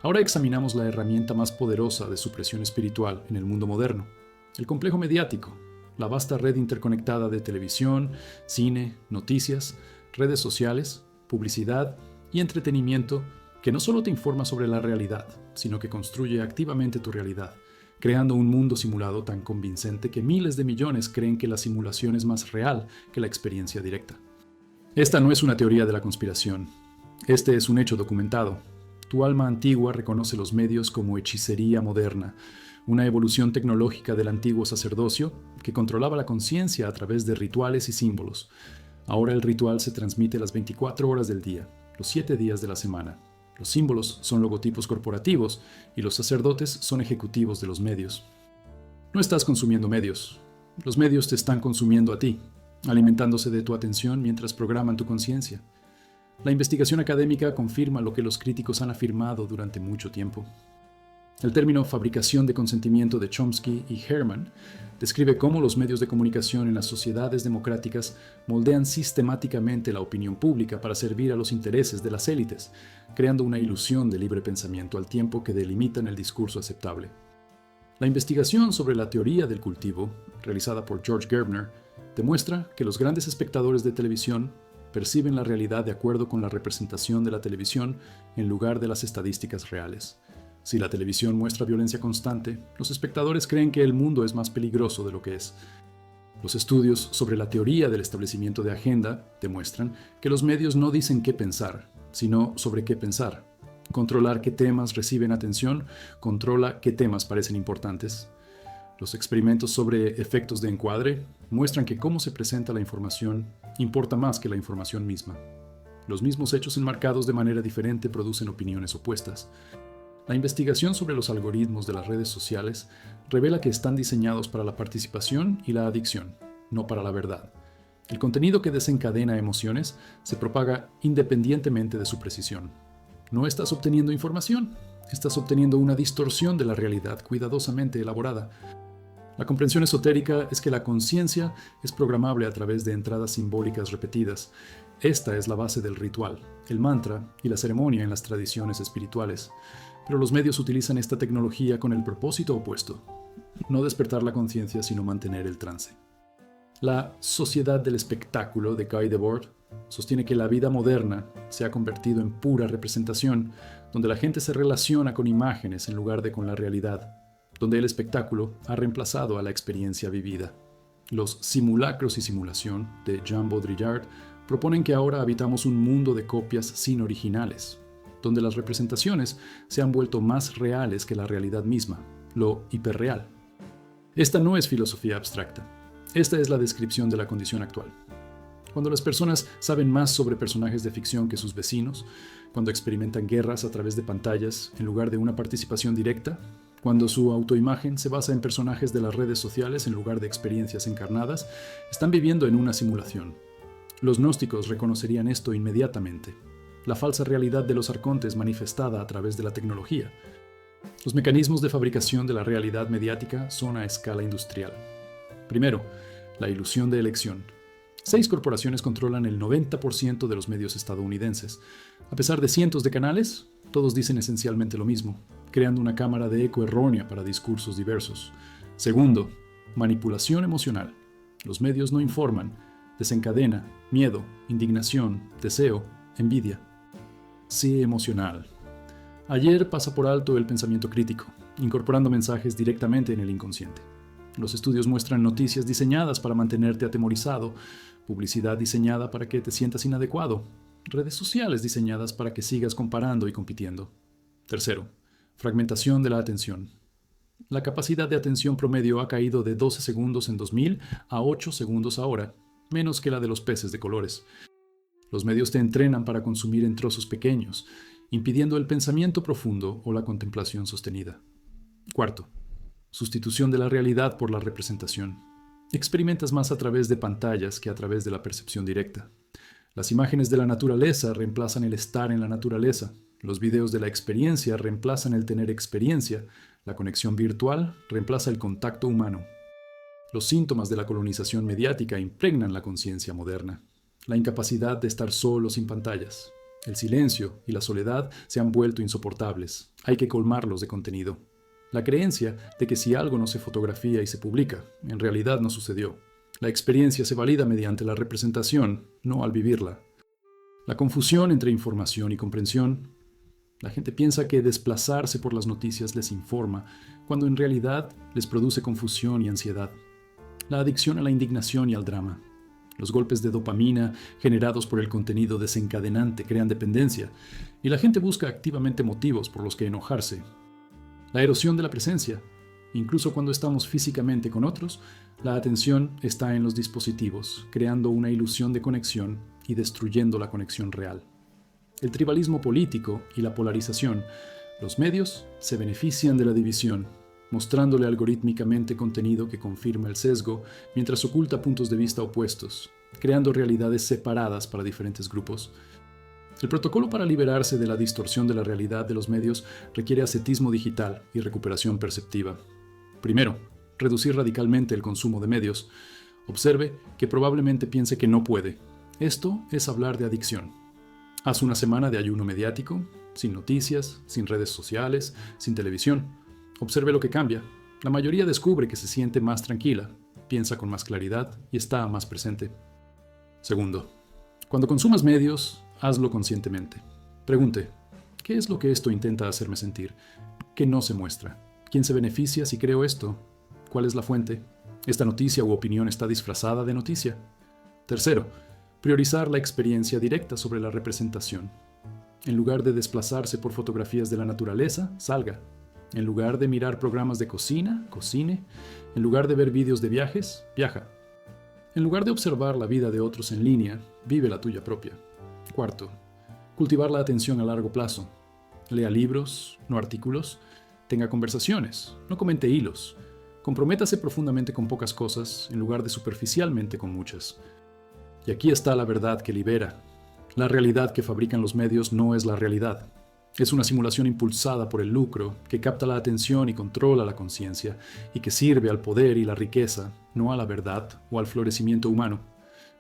[SPEAKER 1] Ahora examinamos la herramienta más poderosa de supresión espiritual en el mundo moderno, el complejo mediático, la vasta red interconectada de televisión, cine, noticias, redes sociales, publicidad y entretenimiento que no solo te informa sobre la realidad, sino que construye activamente tu realidad, creando un mundo simulado tan convincente que miles de millones creen que la simulación es más real que la experiencia directa. Esta no es una teoría de la conspiración. Este es un hecho documentado. Tu alma antigua reconoce los medios como hechicería moderna, una evolución tecnológica del antiguo sacerdocio que controlaba la conciencia a través de rituales y símbolos. Ahora el ritual se transmite las 24 horas del día, los 7 días de la semana. Los símbolos son logotipos corporativos y los sacerdotes son ejecutivos de los medios. No estás consumiendo medios. Los medios te están consumiendo a ti, alimentándose de tu atención mientras programan tu conciencia. La investigación académica confirma lo que los críticos han afirmado durante mucho tiempo. El término fabricación de consentimiento de Chomsky y Herman describe cómo los medios de comunicación en las sociedades democráticas moldean sistemáticamente la opinión pública para servir a los intereses de las élites, creando una ilusión de libre pensamiento al tiempo que delimitan el discurso aceptable. La investigación sobre la teoría del cultivo, realizada por George Gerbner, demuestra que los grandes espectadores de televisión perciben la realidad de acuerdo con la representación de la televisión en lugar de las estadísticas reales. Si la televisión muestra violencia constante, los espectadores creen que el mundo es más peligroso de lo que es. Los estudios sobre la teoría del establecimiento de agenda demuestran que los medios no dicen qué pensar, sino sobre qué pensar. Controlar qué temas reciben atención controla qué temas parecen importantes. Los experimentos sobre efectos de encuadre muestran que cómo se presenta la información importa más que la información misma. Los mismos hechos enmarcados de manera diferente producen opiniones opuestas. La investigación sobre los algoritmos de las redes sociales revela que están diseñados para la participación y la adicción, no para la verdad. El contenido que desencadena emociones se propaga independientemente de su precisión. No estás obteniendo información, estás obteniendo una distorsión de la realidad cuidadosamente elaborada. La comprensión esotérica es que la conciencia es programable a través de entradas simbólicas repetidas. Esta es la base del ritual, el mantra y la ceremonia en las tradiciones espirituales. Pero los medios utilizan esta tecnología con el propósito opuesto: no despertar la conciencia, sino mantener el trance. La sociedad del espectáculo de Guy Debord sostiene que la vida moderna se ha convertido en pura representación, donde la gente se relaciona con imágenes en lugar de con la realidad, donde el espectáculo ha reemplazado a la experiencia vivida. Los simulacros y simulación de Jean Baudrillard proponen que ahora habitamos un mundo de copias sin originales, donde las representaciones se han vuelto más reales que la realidad misma, lo hiperreal. Esta no es filosofía abstracta. Esta es la descripción de la condición actual. Cuando las personas saben más sobre personajes de ficción que sus vecinos, cuando experimentan guerras a través de pantallas en lugar de una participación directa, cuando su autoimagen se basa en personajes de las redes sociales en lugar de experiencias encarnadas, están viviendo en una simulación. Los gnósticos reconocerían esto inmediatamente, la falsa realidad de los arcontes manifestada a través de la tecnología. Los mecanismos de fabricación de la realidad mediática son a escala industrial. Primero, la ilusión de elección. 6 corporaciones controlan el 90% de los medios estadounidenses. A pesar de cientos de canales, todos dicen esencialmente lo mismo, creando una cámara de eco errónea para discursos diversos. Segundo, manipulación emocional. Los medios no informan, desencadena miedo, indignación, deseo, envidia. Sí, emocional. Ayer pasa por alto el pensamiento crítico, incorporando mensajes directamente en el inconsciente. Los estudios muestran noticias diseñadas para mantenerte atemorizado, publicidad diseñada para que te sientas inadecuado, redes sociales diseñadas para que sigas comparando y compitiendo. Tercero, fragmentación de la atención. La capacidad de atención promedio ha caído de 12 segundos en 2000 a 8 segundos ahora, menos que la de los peces de colores. Los medios te entrenan para consumir en trozos pequeños, impidiendo el pensamiento profundo o la contemplación sostenida. Cuarto, sustitución de la realidad por la representación. Experimentas más a través de pantallas que a través de la percepción directa. Las imágenes de la naturaleza reemplazan el estar en la naturaleza. Los videos de la experiencia reemplazan el tener experiencia. La conexión virtual reemplaza el contacto humano. Los síntomas de la colonización mediática impregnan la conciencia moderna. La incapacidad de estar solo sin pantallas. El silencio y la soledad se han vuelto insoportables. Hay que colmarlos de contenido. La creencia de que si algo no se fotografía y se publica, en realidad no sucedió. La experiencia se valida mediante la representación, no al vivirla. La confusión entre información y comprensión. La gente piensa que desplazarse por las noticias les informa, cuando en realidad les produce confusión y ansiedad. La adicción a la indignación y al drama. Los golpes de dopamina generados por el contenido desencadenante crean dependencia, y la gente busca activamente motivos por los que enojarse. La erosión de la presencia. Incluso cuando estamos físicamente con otros, la atención está en los dispositivos, creando una ilusión de conexión y destruyendo la conexión real. El tribalismo político y la polarización. Los medios se benefician de la división, mostrándole algorítmicamente contenido que confirma el sesgo mientras oculta puntos de vista opuestos, creando realidades separadas para diferentes grupos. El protocolo para liberarse de la distorsión de la realidad de los medios requiere ascetismo digital y recuperación perceptiva. Primero, reducir radicalmente el consumo de medios. Observe que probablemente piense que no puede. Esto es hablar de adicción. Haz una semana de ayuno mediático, sin noticias, sin redes sociales, sin televisión. Observe lo que cambia. La mayoría descubre que se siente más tranquila, piensa con más claridad y está más presente. Segundo, cuando consumas medios, hazlo conscientemente. Pregunte, ¿qué es lo que esto intenta hacerme sentir? ¿Qué no se muestra? ¿Quién se beneficia si creo esto? ¿Cuál es la fuente? ¿Esta noticia u opinión está disfrazada de noticia? Tercero, priorizar la experiencia directa sobre la representación. En lugar de desplazarse por fotografías de la naturaleza, salga. En lugar de mirar programas de cocina, cocine. En lugar de ver vídeos de viajes, viaja. En lugar de observar la vida de otros en línea, vive la tuya propia. Cuarto, cultivar la atención a largo plazo. Lea libros, no artículos. Tenga conversaciones, no comente hilos. Comprométase profundamente con pocas cosas en lugar de superficialmente con muchas. Y aquí está la verdad que libera. La realidad que fabrican los medios no es la realidad. Es una simulación impulsada por el lucro que capta la atención y controla la conciencia y que sirve al poder y la riqueza, no a la verdad o al florecimiento humano.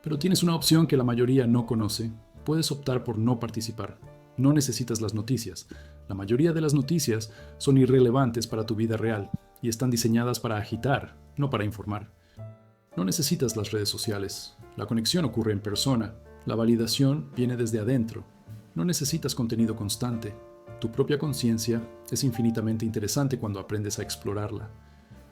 [SPEAKER 1] Pero tienes una opción que la mayoría no conoce. Puedes optar por no participar. No necesitas las noticias. La mayoría de las noticias son irrelevantes para tu vida real y están diseñadas para agitar, no para informar. No necesitas las redes sociales. La conexión ocurre en persona. La validación viene desde adentro. No necesitas contenido constante. Tu propia conciencia es infinitamente interesante cuando aprendes a explorarla.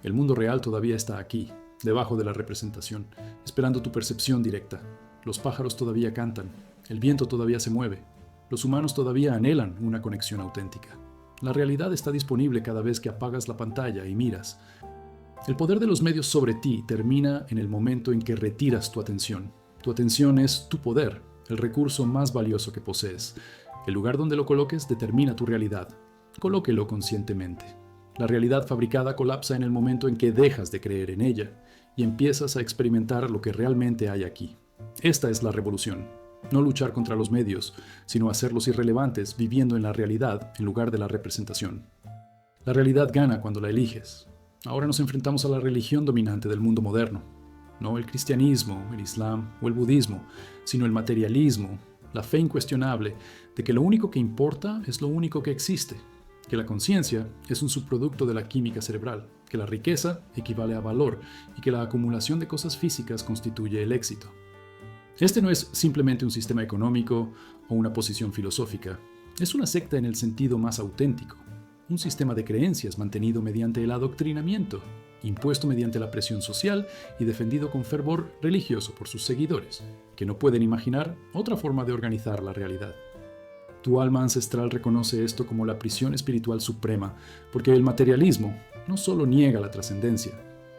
[SPEAKER 1] El mundo real todavía está aquí, debajo de la representación, esperando tu percepción directa. Los pájaros todavía cantan. El viento todavía se mueve. Los humanos todavía anhelan una conexión auténtica. La realidad está disponible cada vez que apagas la pantalla y miras. El poder de los medios sobre ti termina en el momento en que retiras tu atención. Tu atención es tu poder, el recurso más valioso que posees. El lugar donde lo coloques determina tu realidad. Colóquelo conscientemente. La realidad fabricada colapsa en el momento en que dejas de creer en ella y empiezas a experimentar lo que realmente hay aquí. Esta es la revolución. No luchar contra los medios, sino hacerlos irrelevantes viviendo en la realidad en lugar de la representación. La realidad gana cuando la eliges. Ahora nos enfrentamos a la religión dominante del mundo moderno. No el cristianismo, el islam o el budismo, sino el materialismo, la fe incuestionable de que lo único que importa es lo único que existe, que la conciencia es un subproducto de la química cerebral, que la riqueza equivale a valor y que la acumulación de cosas físicas constituye el éxito. Este no es simplemente un sistema económico o una posición filosófica, es una secta en el sentido más auténtico, un sistema de creencias mantenido mediante el adoctrinamiento, impuesto mediante la presión social y defendido con fervor religioso por sus seguidores, que no pueden imaginar otra forma de organizar la realidad. Tu alma ancestral reconoce esto como la prisión espiritual suprema, porque el materialismo no solo niega la trascendencia,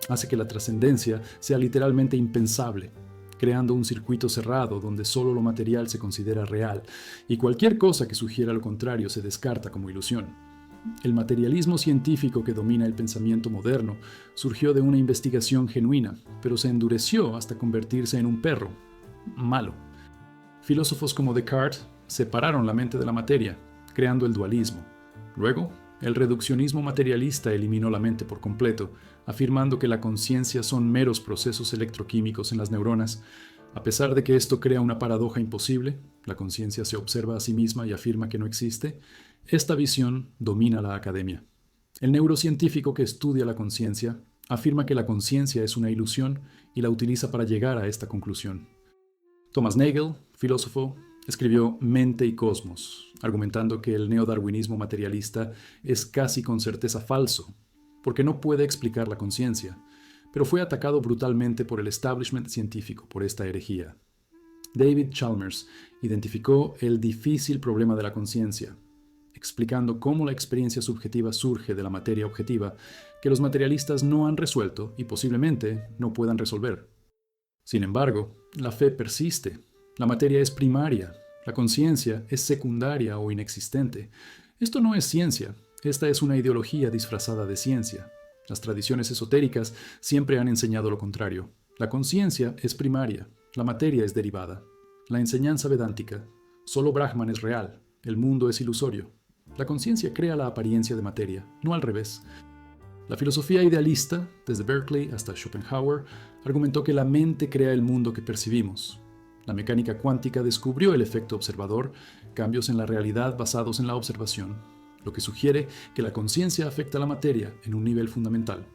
[SPEAKER 1] hace que la trascendencia sea literalmente impensable, creando un circuito cerrado donde solo lo material se considera real y cualquier cosa que sugiera lo contrario se descarta como ilusión. El materialismo científico que domina el pensamiento moderno surgió de una investigación genuina, pero se endureció hasta convertirse en un perro malo. Filósofos como Descartes separaron la mente de la materia, creando el dualismo. Luego, el reduccionismo materialista eliminó la mente por completo, afirmando que la conciencia son meros procesos electroquímicos en las neuronas. A pesar de que esto crea una paradoja imposible, la conciencia se observa a sí misma y afirma que no existe, esta visión domina la academia. El neurocientífico que estudia la conciencia afirma que la conciencia es una ilusión y la utiliza para llegar a esta conclusión. Thomas Nagel, filósofo, escribió Mente y Cosmos, argumentando que el neodarwinismo materialista es casi con certeza falso, porque no puede explicar la conciencia, pero fue atacado brutalmente por el establishment científico por esta herejía. David Chalmers identificó el difícil problema de la conciencia, explicando cómo la experiencia subjetiva surge de la materia objetiva que los materialistas no han resuelto y posiblemente no puedan resolver. Sin embargo, la fe persiste. La materia es primaria, la conciencia es secundaria o inexistente. Esto no es ciencia, esta es una ideología disfrazada de ciencia. Las tradiciones esotéricas siempre han enseñado lo contrario. La conciencia es primaria, la materia es derivada. La enseñanza vedántica, solo Brahman es real, el mundo es ilusorio. La conciencia crea la apariencia de materia, no al revés. La filosofía idealista, desde Berkeley hasta Schopenhauer, argumentó que la mente crea el mundo que percibimos. La mecánica cuántica descubrió el efecto observador, cambios en la realidad basados en la observación, lo que sugiere que la conciencia afecta a la materia en un nivel fundamental.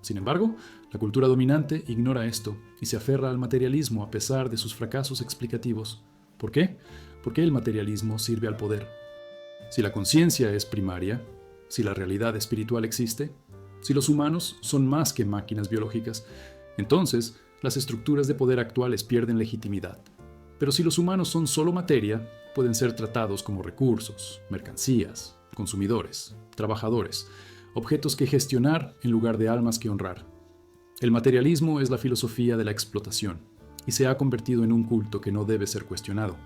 [SPEAKER 1] Sin embargo, la cultura dominante ignora esto y se aferra al materialismo a pesar de sus fracasos explicativos. ¿Por qué? Porque el materialismo sirve al poder. Si la conciencia es primaria, si la realidad espiritual existe, si los humanos son más que máquinas biológicas, entonces las estructuras de poder actuales pierden legitimidad. Pero si los humanos son solo materia, pueden ser tratados como recursos, mercancías, consumidores, trabajadores, objetos que gestionar en lugar de almas que honrar. El materialismo es la filosofía de la explotación y se ha convertido en un culto que no debe ser cuestionado.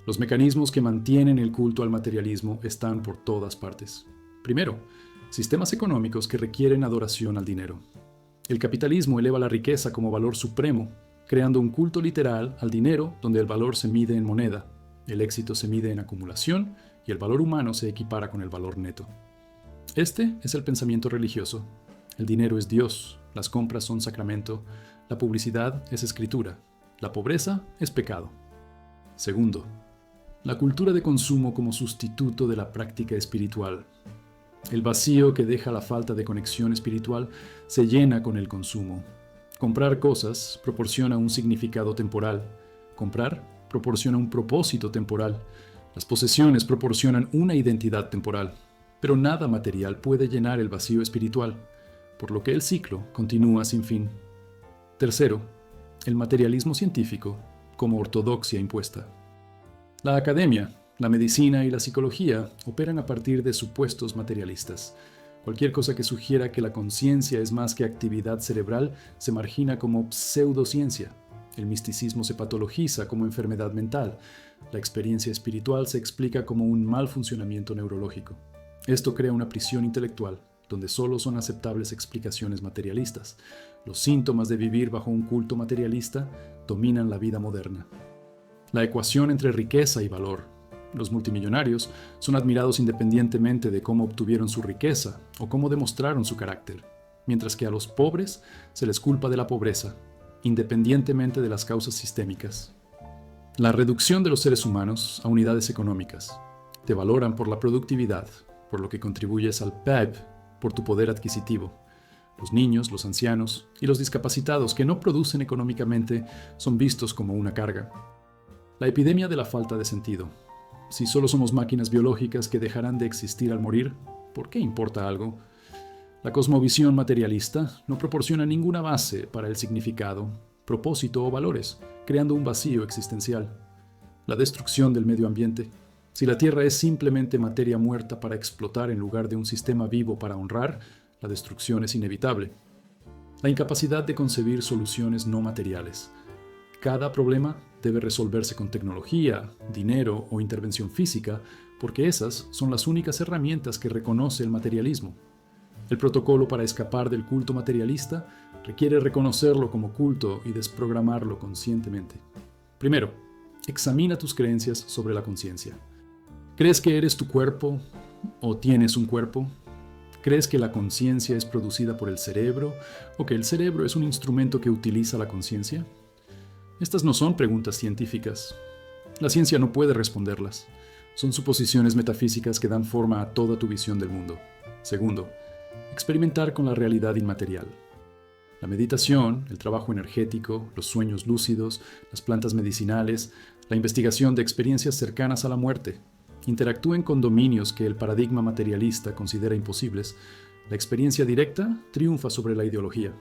[SPEAKER 1] Los mecanismos que mantienen el culto al materialismo están por todas partes. Primero, sistemas económicos que requieren adoración al dinero. El capitalismo eleva la riqueza como valor supremo, creando un culto literal al dinero donde el valor se mide en moneda, el éxito se mide en acumulación y el valor humano se equipara con el valor neto. Este es el pensamiento religioso. El dinero es Dios, las compras son sacramento, la publicidad es escritura, la pobreza es pecado. Segundo, la cultura de consumo como sustituto de la práctica espiritual. El vacío que deja la falta de conexión espiritual se llena con el consumo. Comprar cosas proporciona un significado temporal. Comprar proporciona un propósito temporal. Las posesiones proporcionan una identidad temporal. Pero nada material puede llenar el vacío espiritual, por lo que el ciclo continúa sin fin. Tercero, el materialismo científico como ortodoxia impuesta. La academia, la medicina y la psicología operan a partir de supuestos materialistas. Cualquier cosa que sugiera que la conciencia es más que actividad cerebral se margina como pseudociencia. El misticismo se patologiza como enfermedad mental. La experiencia espiritual se explica como un mal funcionamiento neurológico. Esto crea una prisión intelectual, donde solo son aceptables explicaciones materialistas. Los síntomas de vivir bajo un culto materialista dominan la vida moderna. La ecuación entre riqueza y valor. Los multimillonarios son admirados independientemente de cómo obtuvieron su riqueza o cómo demostraron su carácter, mientras que a los pobres se les culpa de la pobreza, independientemente de las causas sistémicas. La reducción de los seres humanos a unidades económicas. Te valoran por la productividad, por lo que contribuyes al PIB, por tu poder adquisitivo. Los niños, los ancianos y los discapacitados que no producen económicamente son vistos como una carga. La epidemia de la falta de sentido. Si solo somos máquinas biológicas que dejarán de existir al morir, ¿por qué importa algo? La cosmovisión materialista no proporciona ninguna base para el significado, propósito o valores, creando un vacío existencial. La destrucción del medio ambiente. Si la Tierra es simplemente materia muerta para explotar en lugar de un sistema vivo para honrar, la destrucción es inevitable. La incapacidad de concebir soluciones no materiales. Cada problema debe resolverse con tecnología, dinero o intervención física, porque esas son las únicas herramientas que reconoce el materialismo. El protocolo para escapar del culto materialista requiere reconocerlo como culto y desprogramarlo conscientemente. Primero, examina tus creencias sobre la conciencia. ¿Crees que eres tu cuerpo o tienes un cuerpo? ¿Crees que la conciencia es producida por el cerebro o que el cerebro es un instrumento que utiliza la conciencia? Estas no son preguntas científicas. La ciencia no puede responderlas. Son suposiciones metafísicas que dan forma a toda tu visión del mundo. Segundo, experimentar con la realidad inmaterial. La meditación, el trabajo energético, los sueños lúcidos, las plantas medicinales, la investigación de experiencias cercanas a la muerte, interactúen con dominios que el paradigma materialista considera imposibles, la experiencia directa triunfa sobre la ideología.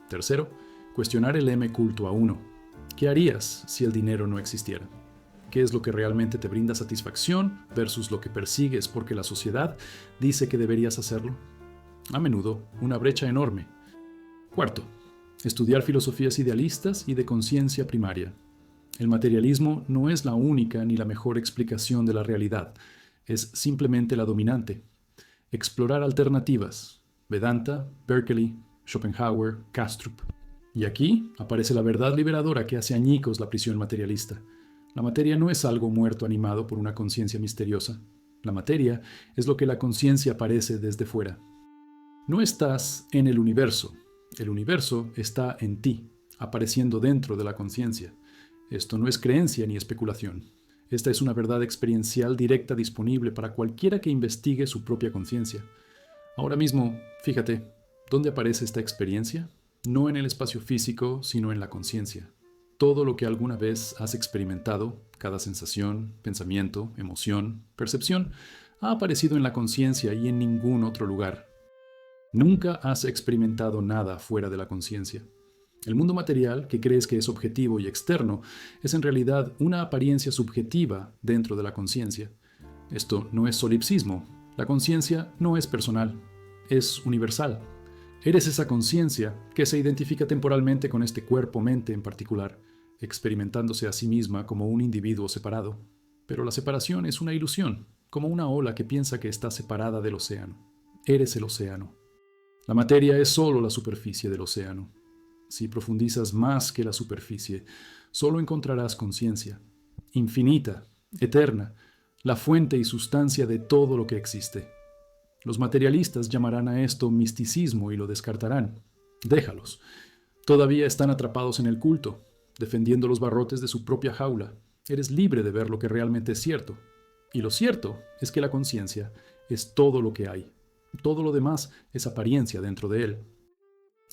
[SPEAKER 1] Tercero, cuestionar el lema culto a uno. ¿Qué harías si el dinero no existiera? ¿Qué es lo que realmente te brinda satisfacción versus lo que persigues porque la sociedad dice que deberías hacerlo? A menudo, una brecha enorme. Cuarto, estudiar filosofías idealistas y de conciencia primaria. El materialismo no es la única ni la mejor explicación de la realidad, es simplemente la dominante. Explorar alternativas. Vedanta, Berkeley, Schopenhauer, Kastrup. Y aquí aparece la verdad liberadora que hace añicos la prisión materialista. La materia no es algo muerto animado por una conciencia misteriosa. La materia es lo que la conciencia parece desde fuera. No estás en el universo está en ti, apareciendo dentro de la conciencia. Esto no es creencia ni especulación. Esta es una verdad experiencial directa disponible para cualquiera que investigue su propia conciencia. Ahora mismo, fíjate, ¿dónde aparece esta experiencia? No en el espacio físico, sino en la conciencia. Todo lo que alguna vez has experimentado, cada sensación, pensamiento, emoción, percepción, ha aparecido en la conciencia y en ningún otro lugar. Nunca has experimentado nada fuera de la conciencia. El mundo material, que crees que es objetivo y externo, es en realidad una apariencia subjetiva dentro de la conciencia. Esto no es solipsismo. La conciencia no es personal, es universal. Eres esa conciencia que se identifica temporalmente con este cuerpo-mente en particular, experimentándose a sí misma como un individuo separado. Pero la separación es una ilusión, como una ola que piensa que está separada del océano. Eres el océano. La materia es solo la superficie del océano. Si profundizas más que la superficie, solo encontrarás conciencia, infinita, eterna, la fuente y sustancia de todo lo que existe. Los materialistas llamarán a esto misticismo y lo descartarán. Déjalos. Todavía están atrapados en el culto, defendiendo los barrotes de su propia jaula. Eres libre de ver lo que realmente es cierto. Y lo cierto es que la conciencia es todo lo que hay. Todo lo demás es apariencia dentro de él.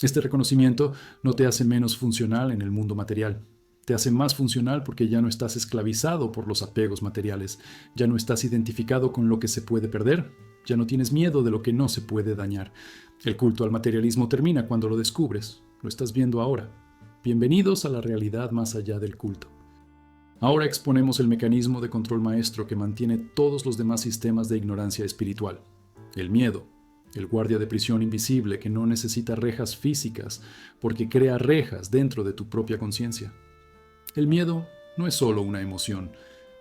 [SPEAKER 1] Este reconocimiento no te hace menos funcional en el mundo material. Te hace más funcional porque ya no estás esclavizado por los apegos materiales, ya no estás identificado con lo que se puede perder, ya no tienes miedo de lo que no se puede dañar. El culto al materialismo termina cuando lo descubres. Lo estás viendo ahora. Bienvenidos a la realidad más allá del culto. Ahora exponemos el mecanismo de control maestro que mantiene todos los demás sistemas de ignorancia espiritual. El miedo, el guardia de prisión invisible que no necesita rejas físicas porque crea rejas dentro de tu propia conciencia. El miedo no es solo una emoción,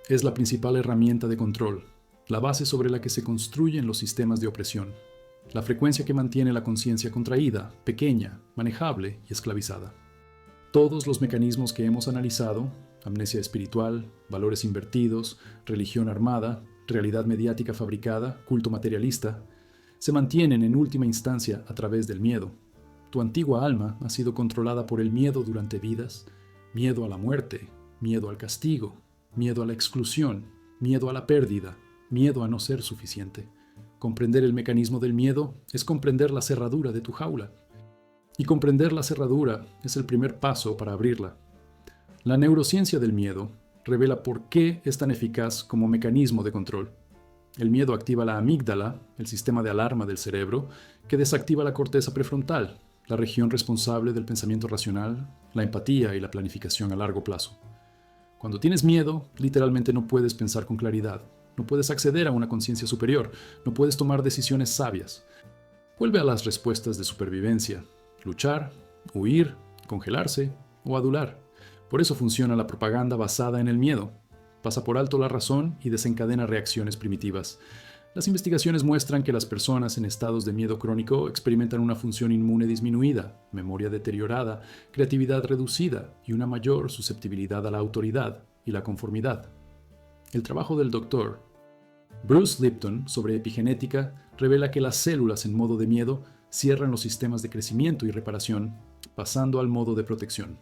[SPEAKER 1] es la principal herramienta de control, la base sobre la que se construyen los sistemas de opresión. la frecuencia que mantiene la conciencia contraída, pequeña, manejable y esclavizada. Todos los mecanismos que hemos analizado, amnesia espiritual, valores invertidos, religión armada, realidad mediática fabricada, culto materialista, se mantienen en última instancia a través del miedo. Tu antigua alma ha sido controlada por el miedo durante vidas, miedo a la muerte, miedo al castigo, miedo a la exclusión, miedo a la pérdida, miedo a no ser suficiente. Comprender el mecanismo del miedo es comprender la cerradura de tu jaula. Y comprender la cerradura es el primer paso para abrirla. La neurociencia del miedo revela por qué es tan eficaz como mecanismo de control. El miedo activa la amígdala, el sistema de alarma del cerebro, que desactiva la corteza prefrontal, la región responsable del pensamiento racional, la empatía y la planificación a largo plazo. Cuando tienes miedo, literalmente no puedes pensar con claridad, no puedes acceder a una conciencia superior, no puedes tomar decisiones sabias. Vuelve a las respuestas de supervivencia: luchar, huir, congelarse o adular. Por eso funciona la propaganda basada en el miedo. Pasa por alto la razón y desencadena reacciones primitivas. Las investigaciones muestran que las personas en estados de miedo crónico experimentan una función inmune disminuida, memoria deteriorada, creatividad reducida y una mayor susceptibilidad a la autoridad y la conformidad. El trabajo del Dr. Bruce Lipton sobre epigenética revela que las células en modo de miedo cierran los sistemas de crecimiento y reparación, pasando al modo de protección.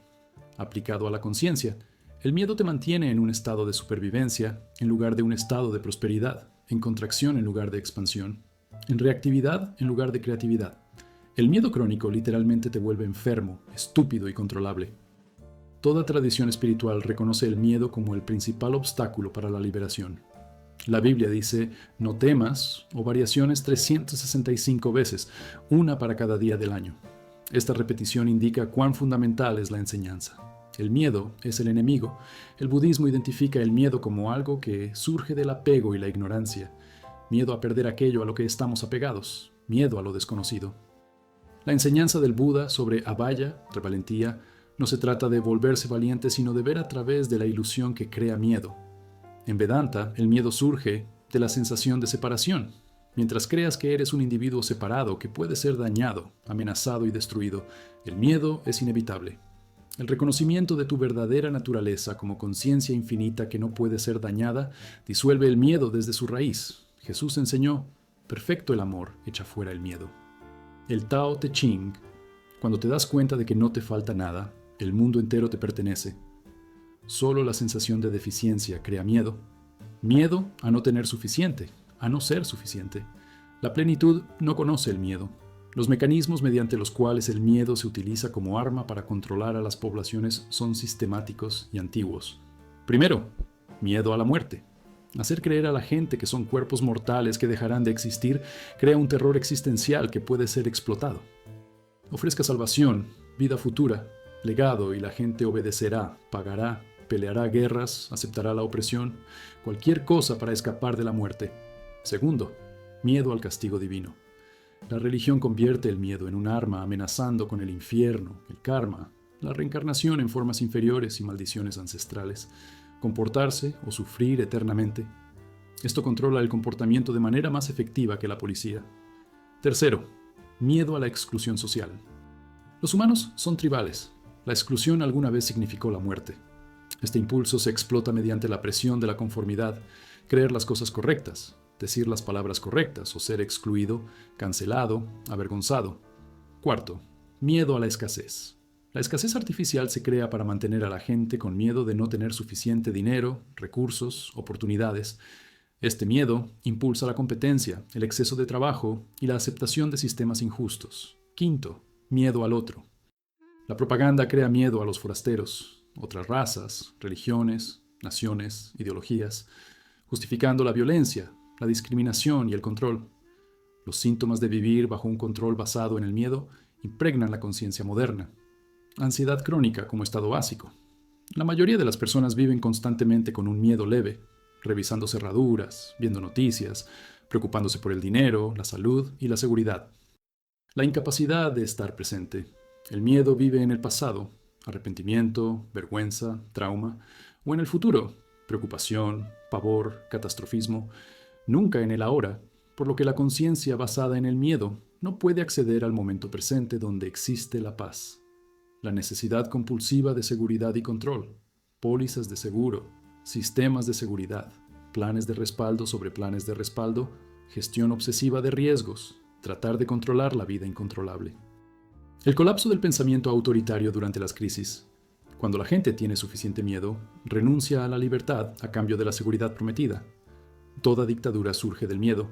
[SPEAKER 1] Aplicado a la conciencia, el miedo te mantiene en un estado de supervivencia en lugar de un estado de prosperidad, en contracción en lugar de expansión, en reactividad en lugar de creatividad. El miedo crónico literalmente te vuelve enfermo, estúpido y controlable. Toda tradición espiritual reconoce el miedo como el principal obstáculo para la liberación. La Biblia dice: no temas, o variaciones 365 veces, una para cada día del año. Esta repetición indica cuán fundamental es la enseñanza. El miedo es el enemigo. El budismo identifica el miedo como algo que surge del apego y la ignorancia. Miedo a perder aquello a lo que estamos apegados. Miedo a lo desconocido. La enseñanza del Buda sobre abhaya, valentía, no se trata de volverse valiente, sino de ver a través de la ilusión que crea miedo. En Vedanta, el miedo surge de la sensación de separación. Mientras creas que eres un individuo separado que puede ser dañado, amenazado y destruido, el miedo es inevitable. El reconocimiento de tu verdadera naturaleza como conciencia infinita que no puede ser dañada disuelve el miedo desde su raíz. Jesús enseñó: perfecto el amor echa fuera el miedo. El Tao Te Ching: cuando te das cuenta de que no te falta nada, el mundo entero te pertenece. Solo la sensación de deficiencia crea miedo. Miedo a no tener suficiente, a no ser suficiente. La plenitud no conoce el miedo. Los mecanismos mediante los cuales el miedo se utiliza como arma para controlar a las poblaciones son sistemáticos y antiguos. Primero, miedo a la muerte. Hacer creer a la gente que son cuerpos mortales que dejarán de existir crea un terror existencial que puede ser explotado. Ofrezca salvación, vida futura, legado, y la gente obedecerá, pagará, peleará guerras, aceptará la opresión, cualquier cosa para escapar de la muerte. Segundo, miedo al castigo divino. La religión convierte el miedo en un arma amenazando con el infierno, el karma, la reencarnación en formas inferiores y maldiciones ancestrales, comportarse o sufrir eternamente. Esto controla el comportamiento de manera más efectiva que la policía. Tercero, miedo a la exclusión social. Los humanos son tribales. La exclusión alguna vez significó la muerte. Este impulso se explota mediante la presión de la conformidad, creer las cosas correctas, decir las palabras correctas o ser excluido, cancelado, avergonzado. Cuarto, miedo a la escasez. La escasez artificial se crea para mantener a la gente con miedo de no tener suficiente dinero, recursos, oportunidades. Este miedo impulsa la competencia, el exceso de trabajo y la aceptación de sistemas injustos. Quinto, miedo al otro. La propaganda crea miedo a los forasteros, otras razas, religiones, naciones, ideologías, justificando la violencia, la discriminación y el control. Los síntomas de vivir bajo un control basado en el miedo impregnan la conciencia moderna. Ansiedad crónica como estado básico. La mayoría de las personas viven constantemente con un miedo leve, revisando cerraduras, viendo noticias, preocupándose por el dinero, la salud y la seguridad. La incapacidad de estar presente. El miedo vive en el pasado, arrepentimiento, vergüenza, trauma, o en el futuro, preocupación, pavor, catastrofismo. Nunca en el ahora, por lo que la conciencia basada en el miedo no puede acceder al momento presente donde existe la paz. La necesidad compulsiva de seguridad y control, pólizas de seguro, sistemas de seguridad, planes de respaldo sobre planes de respaldo, gestión obsesiva de riesgos, tratar de controlar la vida incontrolable. El colapso del pensamiento autoritario durante las crisis. Cuando la gente tiene suficiente miedo, renuncia a la libertad a cambio de la seguridad prometida. Toda dictadura surge del miedo.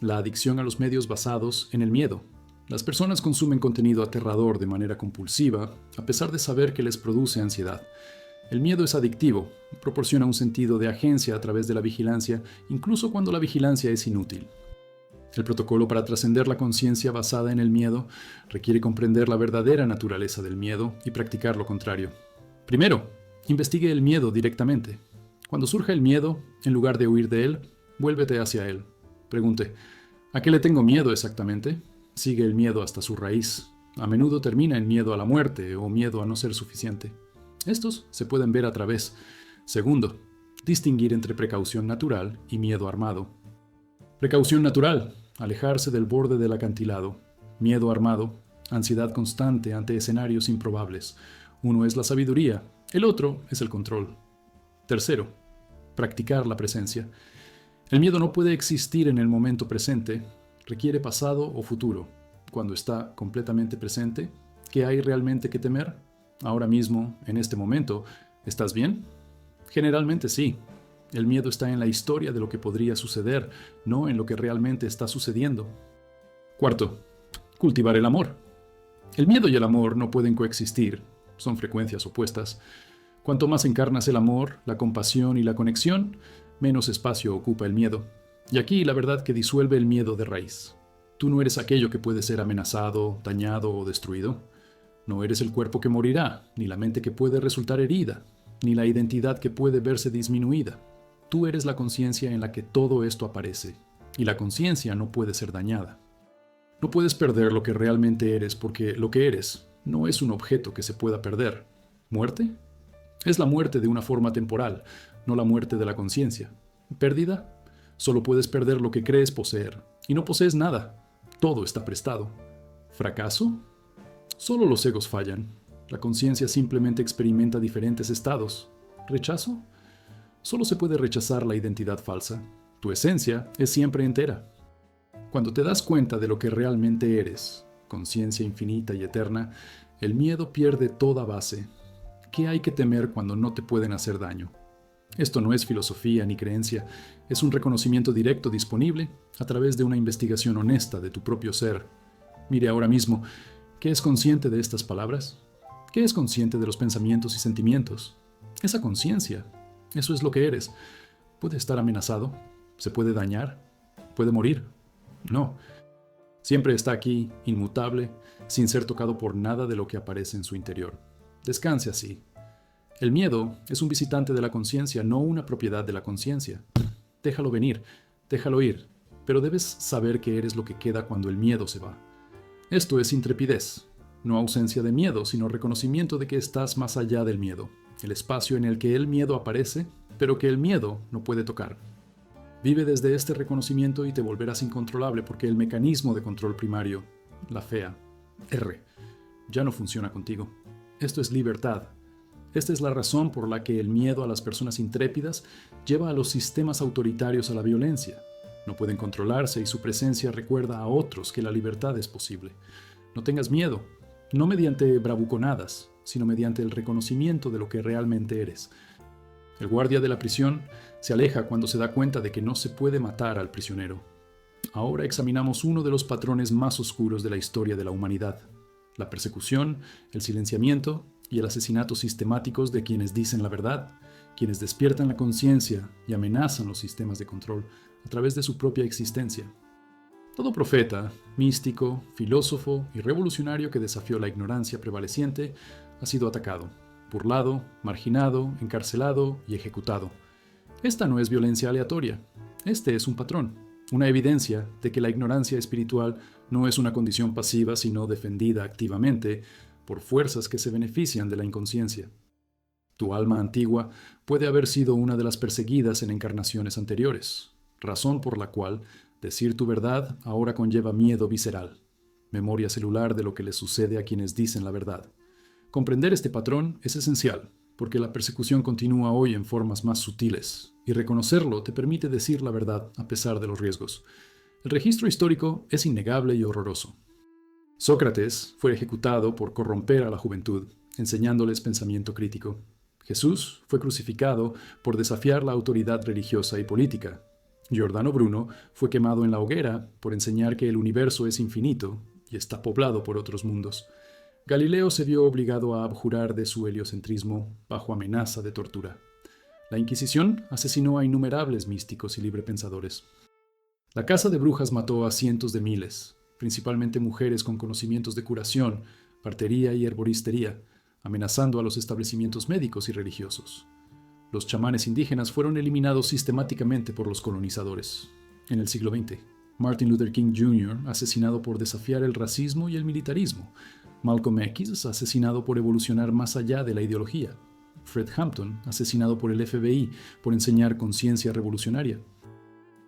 [SPEAKER 1] La adicción a los medios basados en el miedo. Las personas consumen contenido aterrador de manera compulsiva, a pesar de saber que les produce ansiedad. El miedo es adictivo, proporciona un sentido de agencia a través de la vigilancia, incluso cuando la vigilancia es inútil. El protocolo para trascender la conciencia basada en el miedo requiere comprender la verdadera naturaleza del miedo y practicar lo contrario. Primero, investigue el miedo directamente. Cuando surja el miedo, en lugar de huir de él, vuélvete hacia él. Pregunte, ¿a qué le tengo miedo exactamente? Sigue el miedo hasta su raíz. A menudo termina en miedo a la muerte o miedo a no ser suficiente. Estos se pueden ver a través. Segundo, distinguir entre precaución natural y miedo armado. Precaución natural, alejarse del borde del acantilado. Miedo armado, ansiedad constante ante escenarios improbables. Uno es la sabiduría, el otro es el control. Tercero, practicar la presencia. El miedo no puede existir en el momento presente, requiere pasado o futuro. Cuando está completamente presente, ¿qué hay realmente que temer? Ahora mismo, en este momento, ¿estás bien? Generalmente sí. El miedo está en la historia de lo que podría suceder, no en lo que realmente está sucediendo. Cuarto, cultivar el amor. El miedo y el amor no pueden coexistir, son frecuencias opuestas. Cuanto más encarnas el amor, la compasión y la conexión, menos espacio ocupa el miedo. Y aquí la verdad que disuelve el miedo de raíz. Tú no eres aquello que puede ser amenazado, dañado o destruido. No eres el cuerpo que morirá, ni la mente que puede resultar herida, ni la identidad que puede verse disminuida. Tú eres la conciencia en la que todo esto aparece, y la conciencia no puede ser dañada. No puedes perder lo que realmente eres porque lo que eres no es un objeto que se pueda perder. ¿Muerte? Es la muerte de una forma temporal, no la muerte de la conciencia. ¿Pérdida? Solo puedes perder lo que crees poseer, y no posees nada. Todo está prestado. ¿Fracaso? Solo los egos fallan. La conciencia simplemente experimenta diferentes estados. ¿Rechazo? Solo se puede rechazar la identidad falsa. Tu esencia es siempre entera. Cuando te das cuenta de lo que realmente eres, conciencia infinita y eterna, el miedo pierde toda base. ¿Qué hay que temer cuando no te pueden hacer daño? Esto no es filosofía ni creencia, es un reconocimiento directo disponible a través de una investigación honesta de tu propio ser. Mire ahora mismo, ¿qué es consciente de estas palabras? ¿Qué es consciente de los pensamientos y sentimientos? Esa conciencia, eso es lo que eres. ¿Puede estar amenazado? ¿Se puede dañar? ¿Puede morir? No. Siempre está aquí, inmutable, sin ser tocado por nada de lo que aparece en su interior. Descanse así. El miedo es un visitante de la conciencia, no una propiedad de la conciencia. Déjalo venir, déjalo ir, pero debes saber que eres lo que queda cuando el miedo se va. Esto es intrepidez, no ausencia de miedo, sino reconocimiento de que estás más allá del miedo, el espacio en el que el miedo aparece, pero que el miedo no puede tocar. Vive desde este reconocimiento y te volverás incontrolable porque el mecanismo de control primario, la FEA, R, ya no funciona contigo. Esto es libertad. Esta es la razón por la que el miedo a las personas intrépidas lleva a los sistemas autoritarios a la violencia. No pueden controlarse y su presencia recuerda a otros que la libertad es posible. No tengas miedo, no mediante bravuconadas, sino mediante el reconocimiento de lo que realmente eres. El guardia de la prisión se aleja cuando se da cuenta de que no se puede matar al prisionero. Ahora examinamos uno de los patrones más oscuros de la historia de la humanidad: la persecución, el silenciamiento y el asesinato sistemáticos de quienes dicen la verdad, quienes despiertan la conciencia y amenazan los sistemas de control a través de su propia existencia. Todo profeta, místico, filósofo y revolucionario que desafió la ignorancia prevaleciente ha sido atacado, burlado, marginado, encarcelado y ejecutado. Esta no es violencia aleatoria. Este es un patrón, una evidencia de que la ignorancia espiritual no es una condición pasiva, sino defendida activamente por fuerzas que se benefician de la inconsciencia. Tu alma antigua puede haber sido una de las perseguidas en encarnaciones anteriores, razón por la cual Decir tu verdad ahora conlleva miedo visceral, memoria celular de lo que les sucede a quienes dicen la verdad. Comprender este patrón es esencial, porque la persecución continúa hoy en formas más sutiles, y reconocerlo te permite decir la verdad a pesar de los riesgos. El registro histórico es innegable y horroroso. Sócrates fue ejecutado por corromper a la juventud, enseñándoles pensamiento crítico. Jesús fue crucificado por desafiar la autoridad religiosa y política. Giordano Bruno fue quemado en la hoguera por enseñar que el universo es infinito y está poblado por otros mundos. Galileo se vio obligado a abjurar de su heliocentrismo bajo amenaza de tortura. La Inquisición asesinó a innumerables místicos y librepensadores. La caza de brujas mató a cientos de miles, principalmente mujeres con conocimientos de curación, partería y herboristería, amenazando a los establecimientos médicos y religiosos. Los chamanes indígenas fueron eliminados sistemáticamente por los colonizadores. En el siglo XX, Martin Luther King Jr., asesinado por desafiar el racismo y el militarismo. Malcolm X, asesinado por evolucionar más allá de la ideología. Fred Hampton, asesinado por el FBI por enseñar conciencia revolucionaria.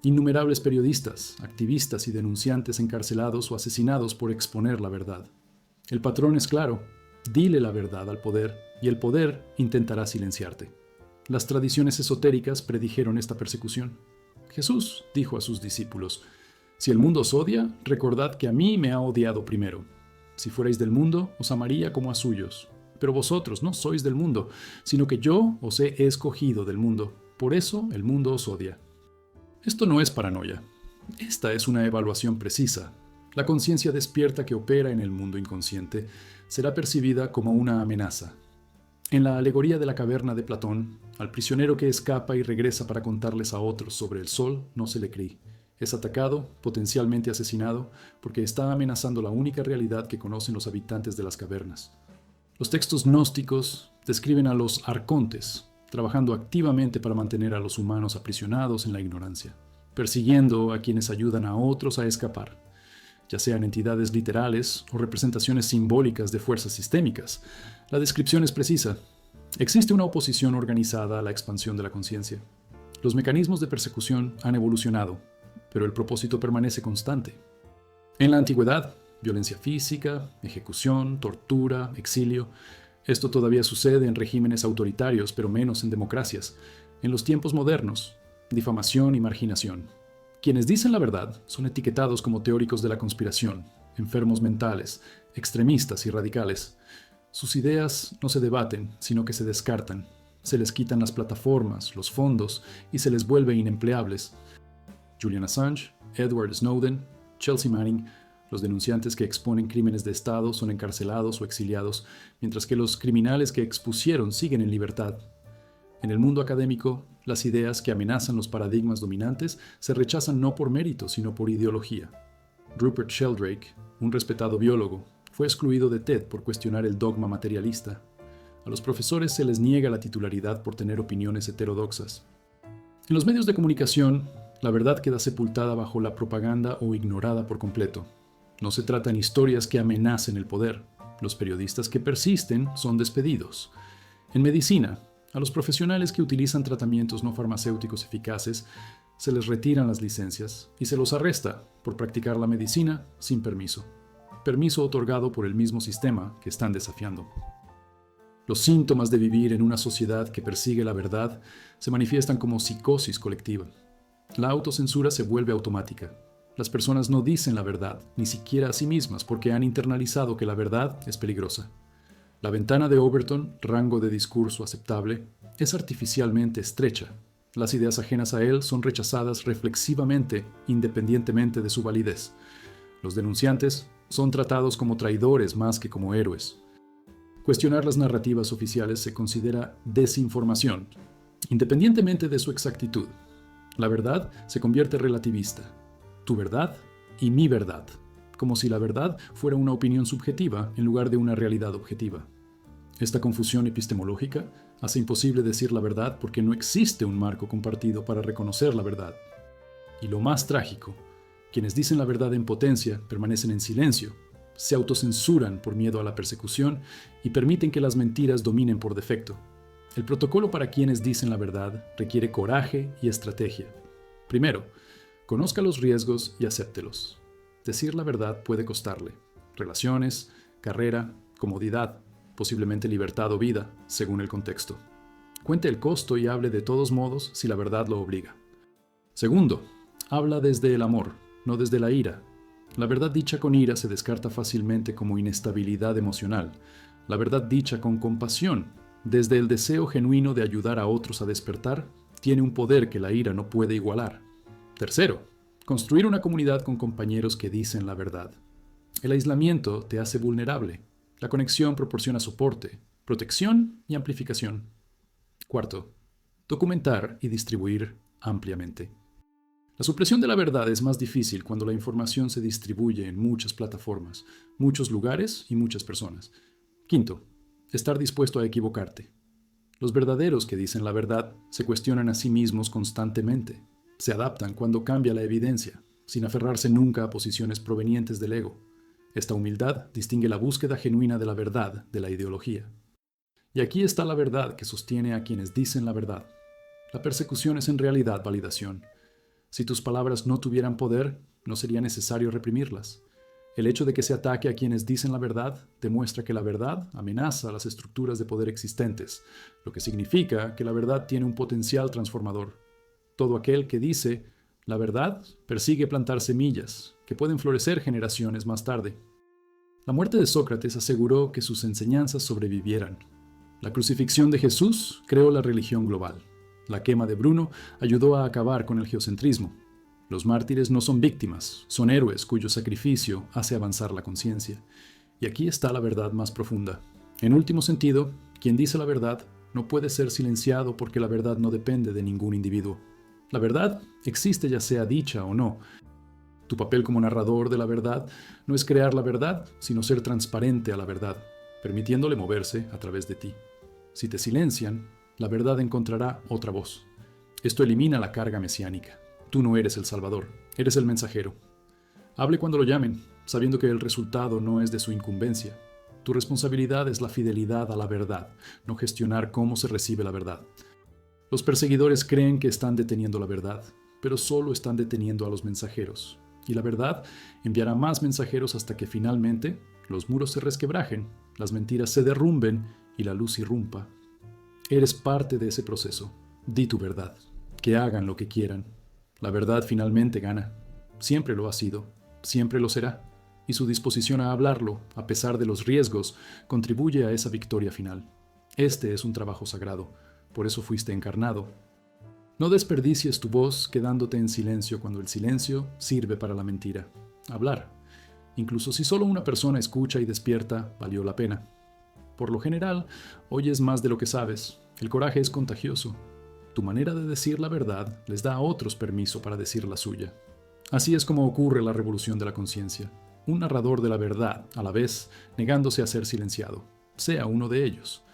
[SPEAKER 1] Innumerables periodistas, activistas y denunciantes encarcelados o asesinados por exponer la verdad. El patrón es claro: dile la verdad al poder y el poder intentará silenciarte. Las tradiciones esotéricas predijeron esta persecución. Jesús dijo a sus discípulos: si el mundo os odia, recordad que a mí me ha odiado primero. Si fuerais del mundo, os amaría como a suyos. Pero vosotros no sois del mundo, sino que yo os he escogido del mundo. Por eso el mundo os odia. Esto no es paranoia. Esta es una evaluación precisa. La conciencia despierta que opera en el mundo inconsciente será percibida como una amenaza. En la alegoría de la caverna de Platón, al prisionero que escapa y regresa para contarles a otros sobre el sol no se le cree. Es atacado, potencialmente asesinado, porque está amenazando la única realidad que conocen los habitantes de las cavernas. Los textos gnósticos describen a los arcontes, trabajando activamente para mantener a los humanos aprisionados en la ignorancia, persiguiendo a quienes ayudan a otros a escapar, ya sean entidades literales o representaciones simbólicas de fuerzas sistémicas. La descripción es precisa. Existe una oposición organizada a la expansión de la conciencia. Los mecanismos de persecución han evolucionado, pero el propósito permanece constante. En la antigüedad, violencia física, ejecución, tortura, exilio. Esto todavía sucede en regímenes autoritarios, pero menos en democracias. En los tiempos modernos, difamación y marginación. Quienes dicen la verdad son etiquetados como teóricos de la conspiración, enfermos mentales, extremistas y radicales. Sus ideas no se debaten, sino que se descartan. Se les quitan las plataformas, los fondos y se les vuelve inempleables. Julian Assange, Edward Snowden, Chelsea Manning, los denunciantes que exponen crímenes de Estado son encarcelados o exiliados, mientras que los criminales que expusieron siguen en libertad. En el mundo académico, las ideas que amenazan los paradigmas dominantes se rechazan no por mérito, sino por ideología. Rupert Sheldrake, un respetado biólogo, fue excluido de TED por cuestionar el dogma materialista. A los profesores se les niega la titularidad por tener opiniones heterodoxas. En los medios de comunicación, la verdad queda sepultada bajo la propaganda o ignorada por completo. No se tratan historias que amenacen el poder. Los periodistas que persisten son despedidos. En medicina, a los profesionales que utilizan tratamientos no farmacéuticos eficaces se les retiran las licencias y se los arresta por practicar la medicina sin permiso. Permiso otorgado por el mismo sistema que están desafiando. Los síntomas de vivir en una sociedad que persigue la verdad se manifiestan como psicosis colectiva. La autocensura se vuelve automática. Las personas no dicen la verdad, ni siquiera a sí mismas, porque han internalizado que la verdad es peligrosa. La ventana de Overton, rango de discurso aceptable, es artificialmente estrecha. Las ideas ajenas a él son rechazadas reflexivamente, independientemente de su validez. Los denunciantes son tratados como traidores más que como héroes. Cuestionar las narrativas oficiales se considera desinformación, independientemente de su exactitud. La verdad se convierte relativista. Tu verdad y mi verdad, como si la verdad fuera una opinión subjetiva en lugar de una realidad objetiva. Esta confusión epistemológica hace imposible decir la verdad porque no existe un marco compartido para reconocer la verdad. Y lo más trágico, quienes dicen la verdad en potencia permanecen en silencio, se autocensuran por miedo a la persecución y permiten que las mentiras dominen por defecto. El protocolo para quienes dicen la verdad requiere coraje y estrategia. Primero, Conozca los riesgos y acéptelos. Decir la verdad puede costarle relaciones, carrera, comodidad, posiblemente libertad o vida, según el contexto. Cuente el costo y hable de todos modos si la verdad lo obliga. Segundo, habla desde el amor, no desde la ira. La verdad dicha con ira se descarta fácilmente como inestabilidad emocional. La verdad dicha con compasión, desde el deseo genuino de ayudar a otros a despertar, tiene un poder que la ira no puede igualar. Tercero, construir una comunidad con compañeros que dicen la verdad. El aislamiento te hace vulnerable. La conexión proporciona soporte, protección y amplificación. Cuarto, documentar y distribuir ampliamente. La supresión de la verdad es más difícil cuando la información se distribuye en muchas plataformas, muchos lugares y muchas personas. Quinto, estar dispuesto a equivocarte. Los verdaderos que dicen la verdad se cuestionan a sí mismos constantemente. Se adaptan cuando cambia la evidencia, sin aferrarse nunca a posiciones provenientes del ego. Esta humildad distingue la búsqueda genuina de la verdad de la ideología. Y aquí está la verdad que sostiene a quienes dicen la verdad. La persecución es en realidad validación. Si tus palabras no tuvieran poder, no sería necesario reprimirlas. El hecho de que se ataque a quienes dicen la verdad demuestra que la verdad amenaza las estructuras de poder existentes, lo que significa que la verdad tiene un potencial transformador. Todo aquel que dice la verdad persigue plantar semillas que pueden florecer generaciones más tarde. La muerte de Sócrates aseguró que sus enseñanzas sobrevivieran. La crucifixión de Jesús creó la religión global. La quema de Bruno ayudó a acabar con el geocentrismo. Los mártires no son víctimas, son héroes cuyo sacrificio hace avanzar la conciencia. Y aquí está la verdad más profunda. En último sentido, quien dice la verdad no puede ser silenciado porque la verdad no depende de ningún individuo. La verdad existe ya sea dicha o no. Tu papel como narrador de la verdad no es crear la verdad, sino ser transparente a la verdad, permitiéndole moverse a través de ti. Si te silencian, la verdad encontrará otra voz. Esto elimina la carga mesiánica. Tú no eres el Salvador, eres el mensajero. Hable cuando lo llamen, sabiendo que el resultado no es de su incumbencia. Tu responsabilidad es la fidelidad a la verdad, no gestionar cómo se recibe la verdad. Los perseguidores creen que están deteniendo la verdad, pero solo están deteniendo a los mensajeros. Y la verdad enviará más mensajeros hasta que finalmente los muros se resquebrajen, las mentiras se derrumben y la luz irrumpa. Eres parte de ese proceso. Di tu verdad. Que hagan lo que quieran. La verdad finalmente gana. Siempre lo ha sido. Siempre lo será. Y su disposición a hablarlo, a pesar de los riesgos, contribuye a esa victoria final. Este es un trabajo sagrado. Por eso fuiste encarnado. No desperdicies tu voz quedándote en silencio cuando el silencio sirve para la mentira. Hablar. Incluso si solo una persona escucha y despierta, valió la pena. Por lo general, oyes más de lo que sabes. El coraje es contagioso. Tu manera de decir la verdad les da a otros permiso para decir la suya. Así es como ocurre la revolución de la conciencia. Un narrador de la verdad, a la vez, negándose a ser silenciado. Sea uno de ellos.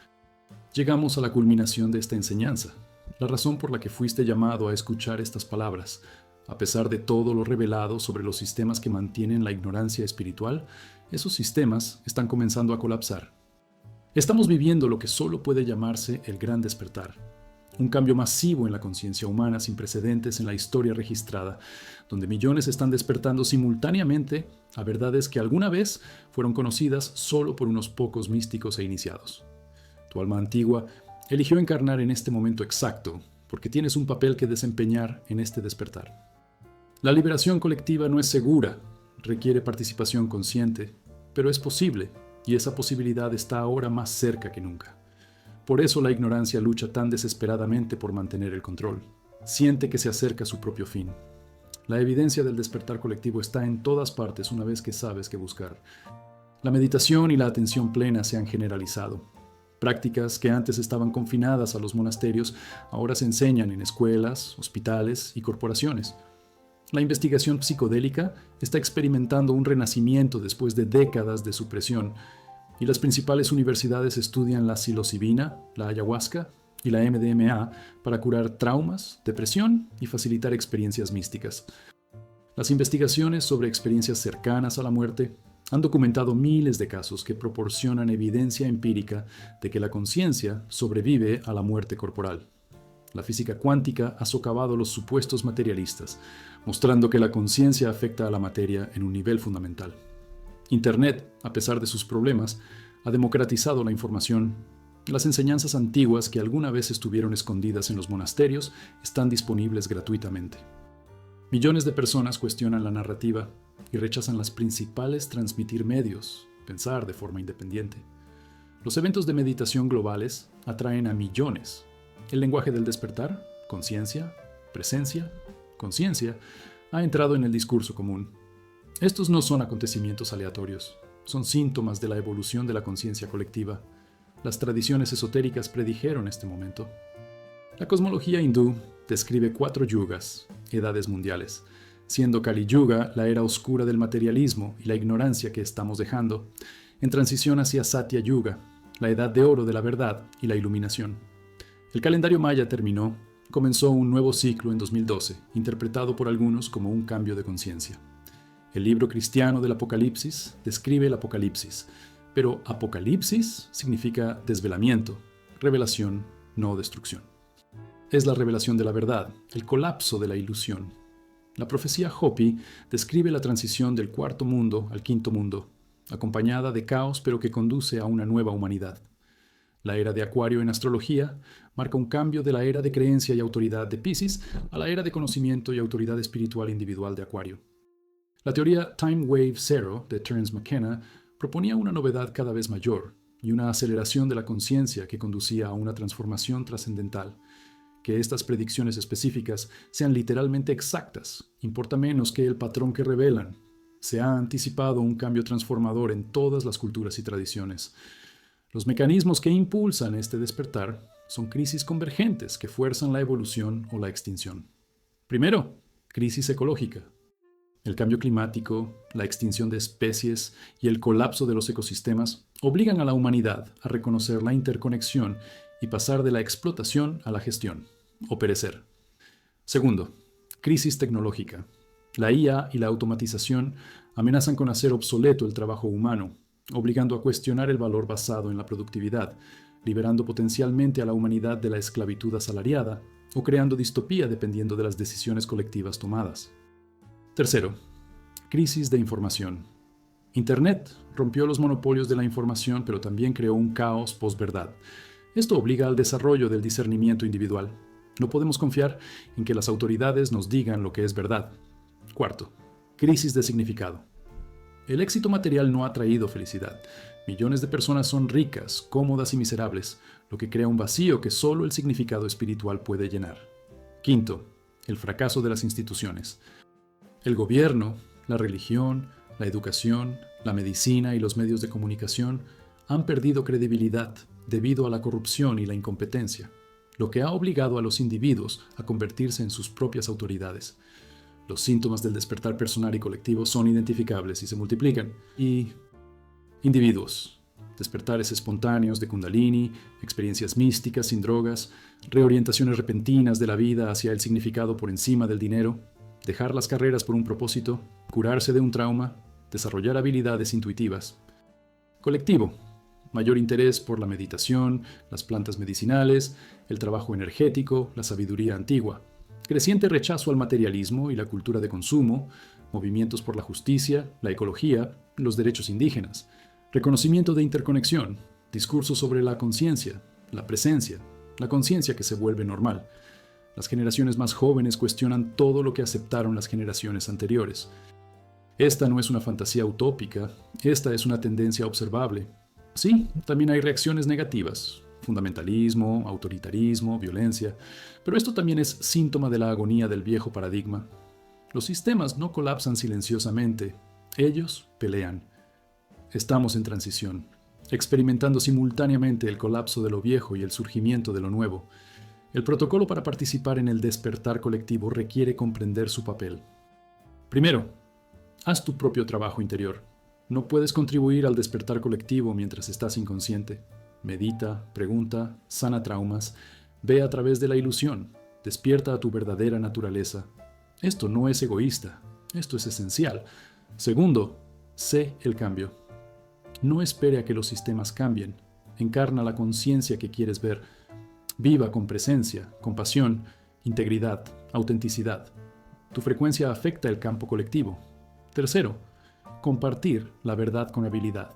[SPEAKER 1] Llegamos a la culminación de esta enseñanza. La razón por la que fuiste llamado a escuchar estas palabras, a pesar de todo lo revelado sobre los sistemas que mantienen la ignorancia espiritual, esos sistemas están comenzando a colapsar. Estamos viviendo lo que solo puede llamarse el gran despertar, un cambio masivo en la conciencia humana sin precedentes en la historia registrada, donde millones están despertando simultáneamente a verdades que alguna vez fueron conocidas solo por unos pocos místicos e iniciados. Tu alma antigua eligió encarnar en este momento exacto, porque tienes un papel que desempeñar en este despertar. La liberación colectiva no es segura, requiere participación consciente, pero es posible. Y esa posibilidad está ahora más cerca que nunca. Por eso la ignorancia lucha tan desesperadamente por mantener el control. Siente que se acerca su propio fin. La evidencia del despertar colectivo está en todas partes una vez que sabes qué buscar. La meditación y la atención plena se han generalizado. Prácticas que antes estaban confinadas a los monasterios ahora se enseñan en escuelas, hospitales y corporaciones. La investigación psicodélica está experimentando un renacimiento después de décadas de supresión, y las principales universidades estudian la psilocibina, la ayahuasca y la MDMA para curar traumas, depresión y facilitar experiencias místicas. Las investigaciones sobre experiencias cercanas a la muerte han documentado miles de casos que proporcionan evidencia empírica de que la conciencia sobrevive a la muerte corporal. La física cuántica ha socavado los supuestos materialistas, mostrando que la conciencia afecta a la materia en un nivel fundamental. Internet, a pesar de sus problemas, ha democratizado la información. Las enseñanzas antiguas que alguna vez estuvieron escondidas en los monasterios están disponibles gratuitamente. Millones de personas cuestionan la narrativa y rechazan las principales transmitir medios, pensar de forma independiente. Los eventos de meditación globales atraen a millones. El lenguaje del despertar, conciencia, presencia, conciencia, ha entrado en el discurso común. Estos no son acontecimientos aleatorios, son síntomas de la evolución de la conciencia colectiva. Las tradiciones esotéricas predijeron este momento. La cosmología hindú describe 4 yugas, edades mundiales, siendo Kali Yuga la era oscura del materialismo y la ignorancia que estamos dejando, en transición hacia Satya Yuga, la edad de oro de la verdad y la iluminación. El calendario maya comenzó un nuevo ciclo en 2012, interpretado por algunos como un cambio de conciencia. El libro cristiano del Apocalipsis describe el Apocalipsis, pero Apocalipsis significa desvelamiento, revelación, no destrucción. Es la revelación de la verdad, el colapso de la ilusión. La profecía Hopi describe la transición del cuarto mundo al quinto mundo, acompañada de caos pero que conduce a una nueva humanidad. La era de Acuario en astrología marca un cambio de la era de creencia y autoridad de Piscis a la era de conocimiento y autoridad espiritual individual de Acuario. La teoría Time Wave Zero de Terence McKenna proponía una novedad cada vez mayor y una aceleración de la conciencia que conducía a una transformación trascendental. Que estas predicciones específicas sean literalmente exactas importa menos que el patrón que revelan. Se ha anticipado un cambio transformador en todas las culturas y tradiciones. Los mecanismos que impulsan este despertar son crisis convergentes que fuerzan la evolución o la extinción. Primero, crisis ecológica. El cambio climático, la extinción de especies y el colapso de los ecosistemas obligan a la humanidad a reconocer la interconexión y pasar de la explotación a la gestión, o perecer. Segundo, crisis tecnológica. La IA y la automatización amenazan con hacer obsoleto el trabajo humano, obligando a cuestionar el valor basado en la productividad, liberando potencialmente a la humanidad de la esclavitud asalariada o creando distopía dependiendo de las decisiones colectivas tomadas. Tercero, crisis de información. Internet rompió los monopolios de la información, pero también creó un caos posverdad. Esto obliga al desarrollo del discernimiento individual. No podemos confiar en que las autoridades nos digan lo que es verdad. Cuarto, crisis de significado. El éxito material no ha traído felicidad. Millones de personas son ricas, cómodas y miserables, lo que crea un vacío que solo el significado espiritual puede llenar. Quinto, el fracaso de las instituciones. El gobierno, la religión, la educación, la medicina y los medios de comunicación han perdido credibilidad debido a la corrupción y la incompetencia, lo que ha obligado a los individuos a convertirse en sus propias autoridades. Los síntomas del despertar personal y colectivo son identificables y se multiplican. Y individuos, despertares espontáneos de Kundalini, experiencias místicas sin drogas, reorientaciones repentinas de la vida hacia el significado por encima del dinero, dejar las carreras por un propósito, curarse de un trauma, desarrollar habilidades intuitivas. Colectivo, mayor interés por la meditación, las plantas medicinales, el trabajo energético, la sabiduría antigua. Creciente rechazo al materialismo y la cultura de consumo, movimientos por la justicia, la ecología, los derechos indígenas, reconocimiento de interconexión, discursos sobre la conciencia, la presencia, la conciencia que se vuelve normal. Las generaciones más jóvenes cuestionan todo lo que aceptaron las generaciones anteriores. Esta no es una fantasía utópica, esta es una tendencia observable. Sí, también hay reacciones negativas, fundamentalismo, autoritarismo, violencia, pero esto también es síntoma de la agonía del viejo paradigma. Los sistemas no colapsan silenciosamente, ellos pelean. Estamos en transición, experimentando simultáneamente el colapso de lo viejo y el surgimiento de lo nuevo. El protocolo para participar en el despertar colectivo requiere comprender su papel. Primero, haz tu propio trabajo interior. No puedes contribuir al despertar colectivo mientras estás inconsciente. Medita, pregunta, sana traumas, ve a través de la ilusión, despierta a tu verdadera naturaleza. Esto no es egoísta, esto es esencial. Segundo, sé el cambio. No espere a que los sistemas cambien, encarna la conciencia que quieres ver. Viva con presencia, compasión, integridad, autenticidad. Tu frecuencia afecta el campo colectivo. Tercero, compartir la verdad con habilidad.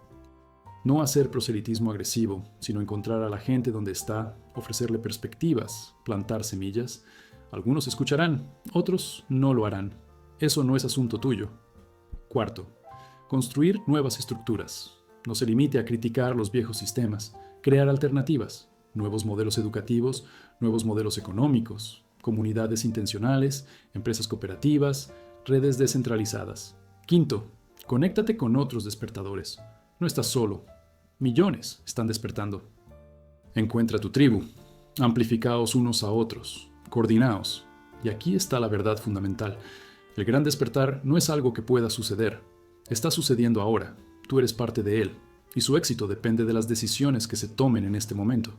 [SPEAKER 1] No hacer proselitismo agresivo, sino encontrar a la gente donde está, ofrecerle perspectivas, plantar semillas. Algunos escucharán, otros no lo harán. Eso no es asunto tuyo. Cuarto, construir nuevas estructuras. No se limite a criticar los viejos sistemas, crear alternativas, nuevos modelos educativos, nuevos modelos económicos, comunidades intencionales, empresas cooperativas, redes descentralizadas. Quinto, conéctate con otros despertadores. No estás solo. Millones están despertando. Encuentra tu tribu. Amplificaos unos a otros. Coordinaos. Y aquí está la verdad fundamental. El gran despertar no es algo que pueda suceder. Está sucediendo ahora. Tú eres parte de él. Y su éxito depende de las decisiones que se tomen en este momento.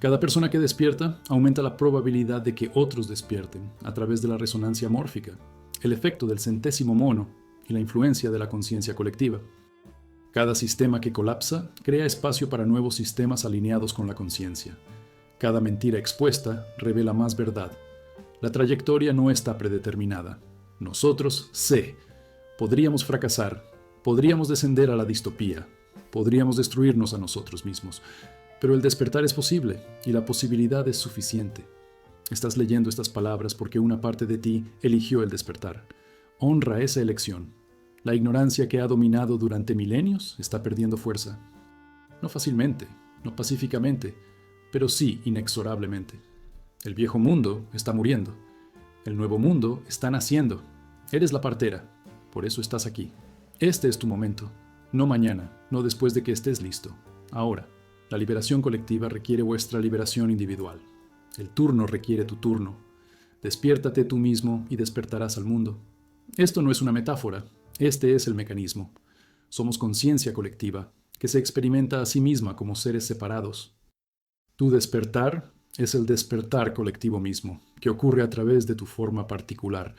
[SPEAKER 1] Cada persona que despierta aumenta la probabilidad de que otros despierten a través de la resonancia mórfica, el efecto del centésimo mono y la influencia de la conciencia colectiva. Cada sistema que colapsa crea espacio para nuevos sistemas alineados con la conciencia. Cada mentira expuesta revela más verdad. La trayectoria no está predeterminada. Nosotros, podríamos fracasar, podríamos descender a la distopía, podríamos destruirnos a nosotros mismos, pero el despertar es posible y la posibilidad es suficiente. Estás leyendo estas palabras porque una parte de ti eligió el despertar. Honra esa elección. La ignorancia que ha dominado durante milenios está perdiendo fuerza. No fácilmente, no pacíficamente, pero sí inexorablemente. El viejo mundo está muriendo. El nuevo mundo está naciendo. Eres la partera, por eso estás aquí. Este es tu momento. No mañana, no después de que estés listo. Ahora, la liberación colectiva requiere vuestra liberación individual. El turno requiere tu turno. Despiértate tú mismo y despertarás al mundo. Esto no es una metáfora. Este es el mecanismo. Somos conciencia colectiva, que se experimenta a sí misma como seres separados. Tu despertar es el despertar colectivo mismo, que ocurre a través de tu forma particular.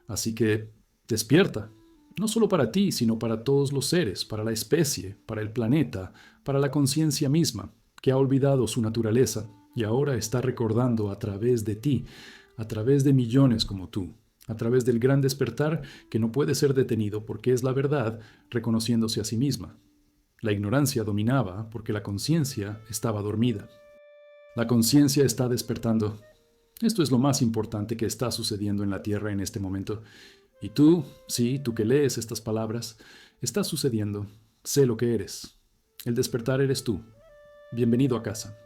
[SPEAKER 1] Así que, despierta. No solo para ti, sino para todos los seres, para la especie, para el planeta, para la conciencia misma, que ha olvidado su naturaleza y ahora está recordando a través de ti, a través de millones como tú, a través del gran despertar que no puede ser detenido porque es la verdad reconociéndose a sí misma. La ignorancia dominaba porque la conciencia estaba dormida. La conciencia está despertando. Esto es lo más importante que está sucediendo en la Tierra en este momento. Y tú, sí, tú que lees estas palabras, está sucediendo. Sé lo que eres. El despertar eres tú. Bienvenido a casa.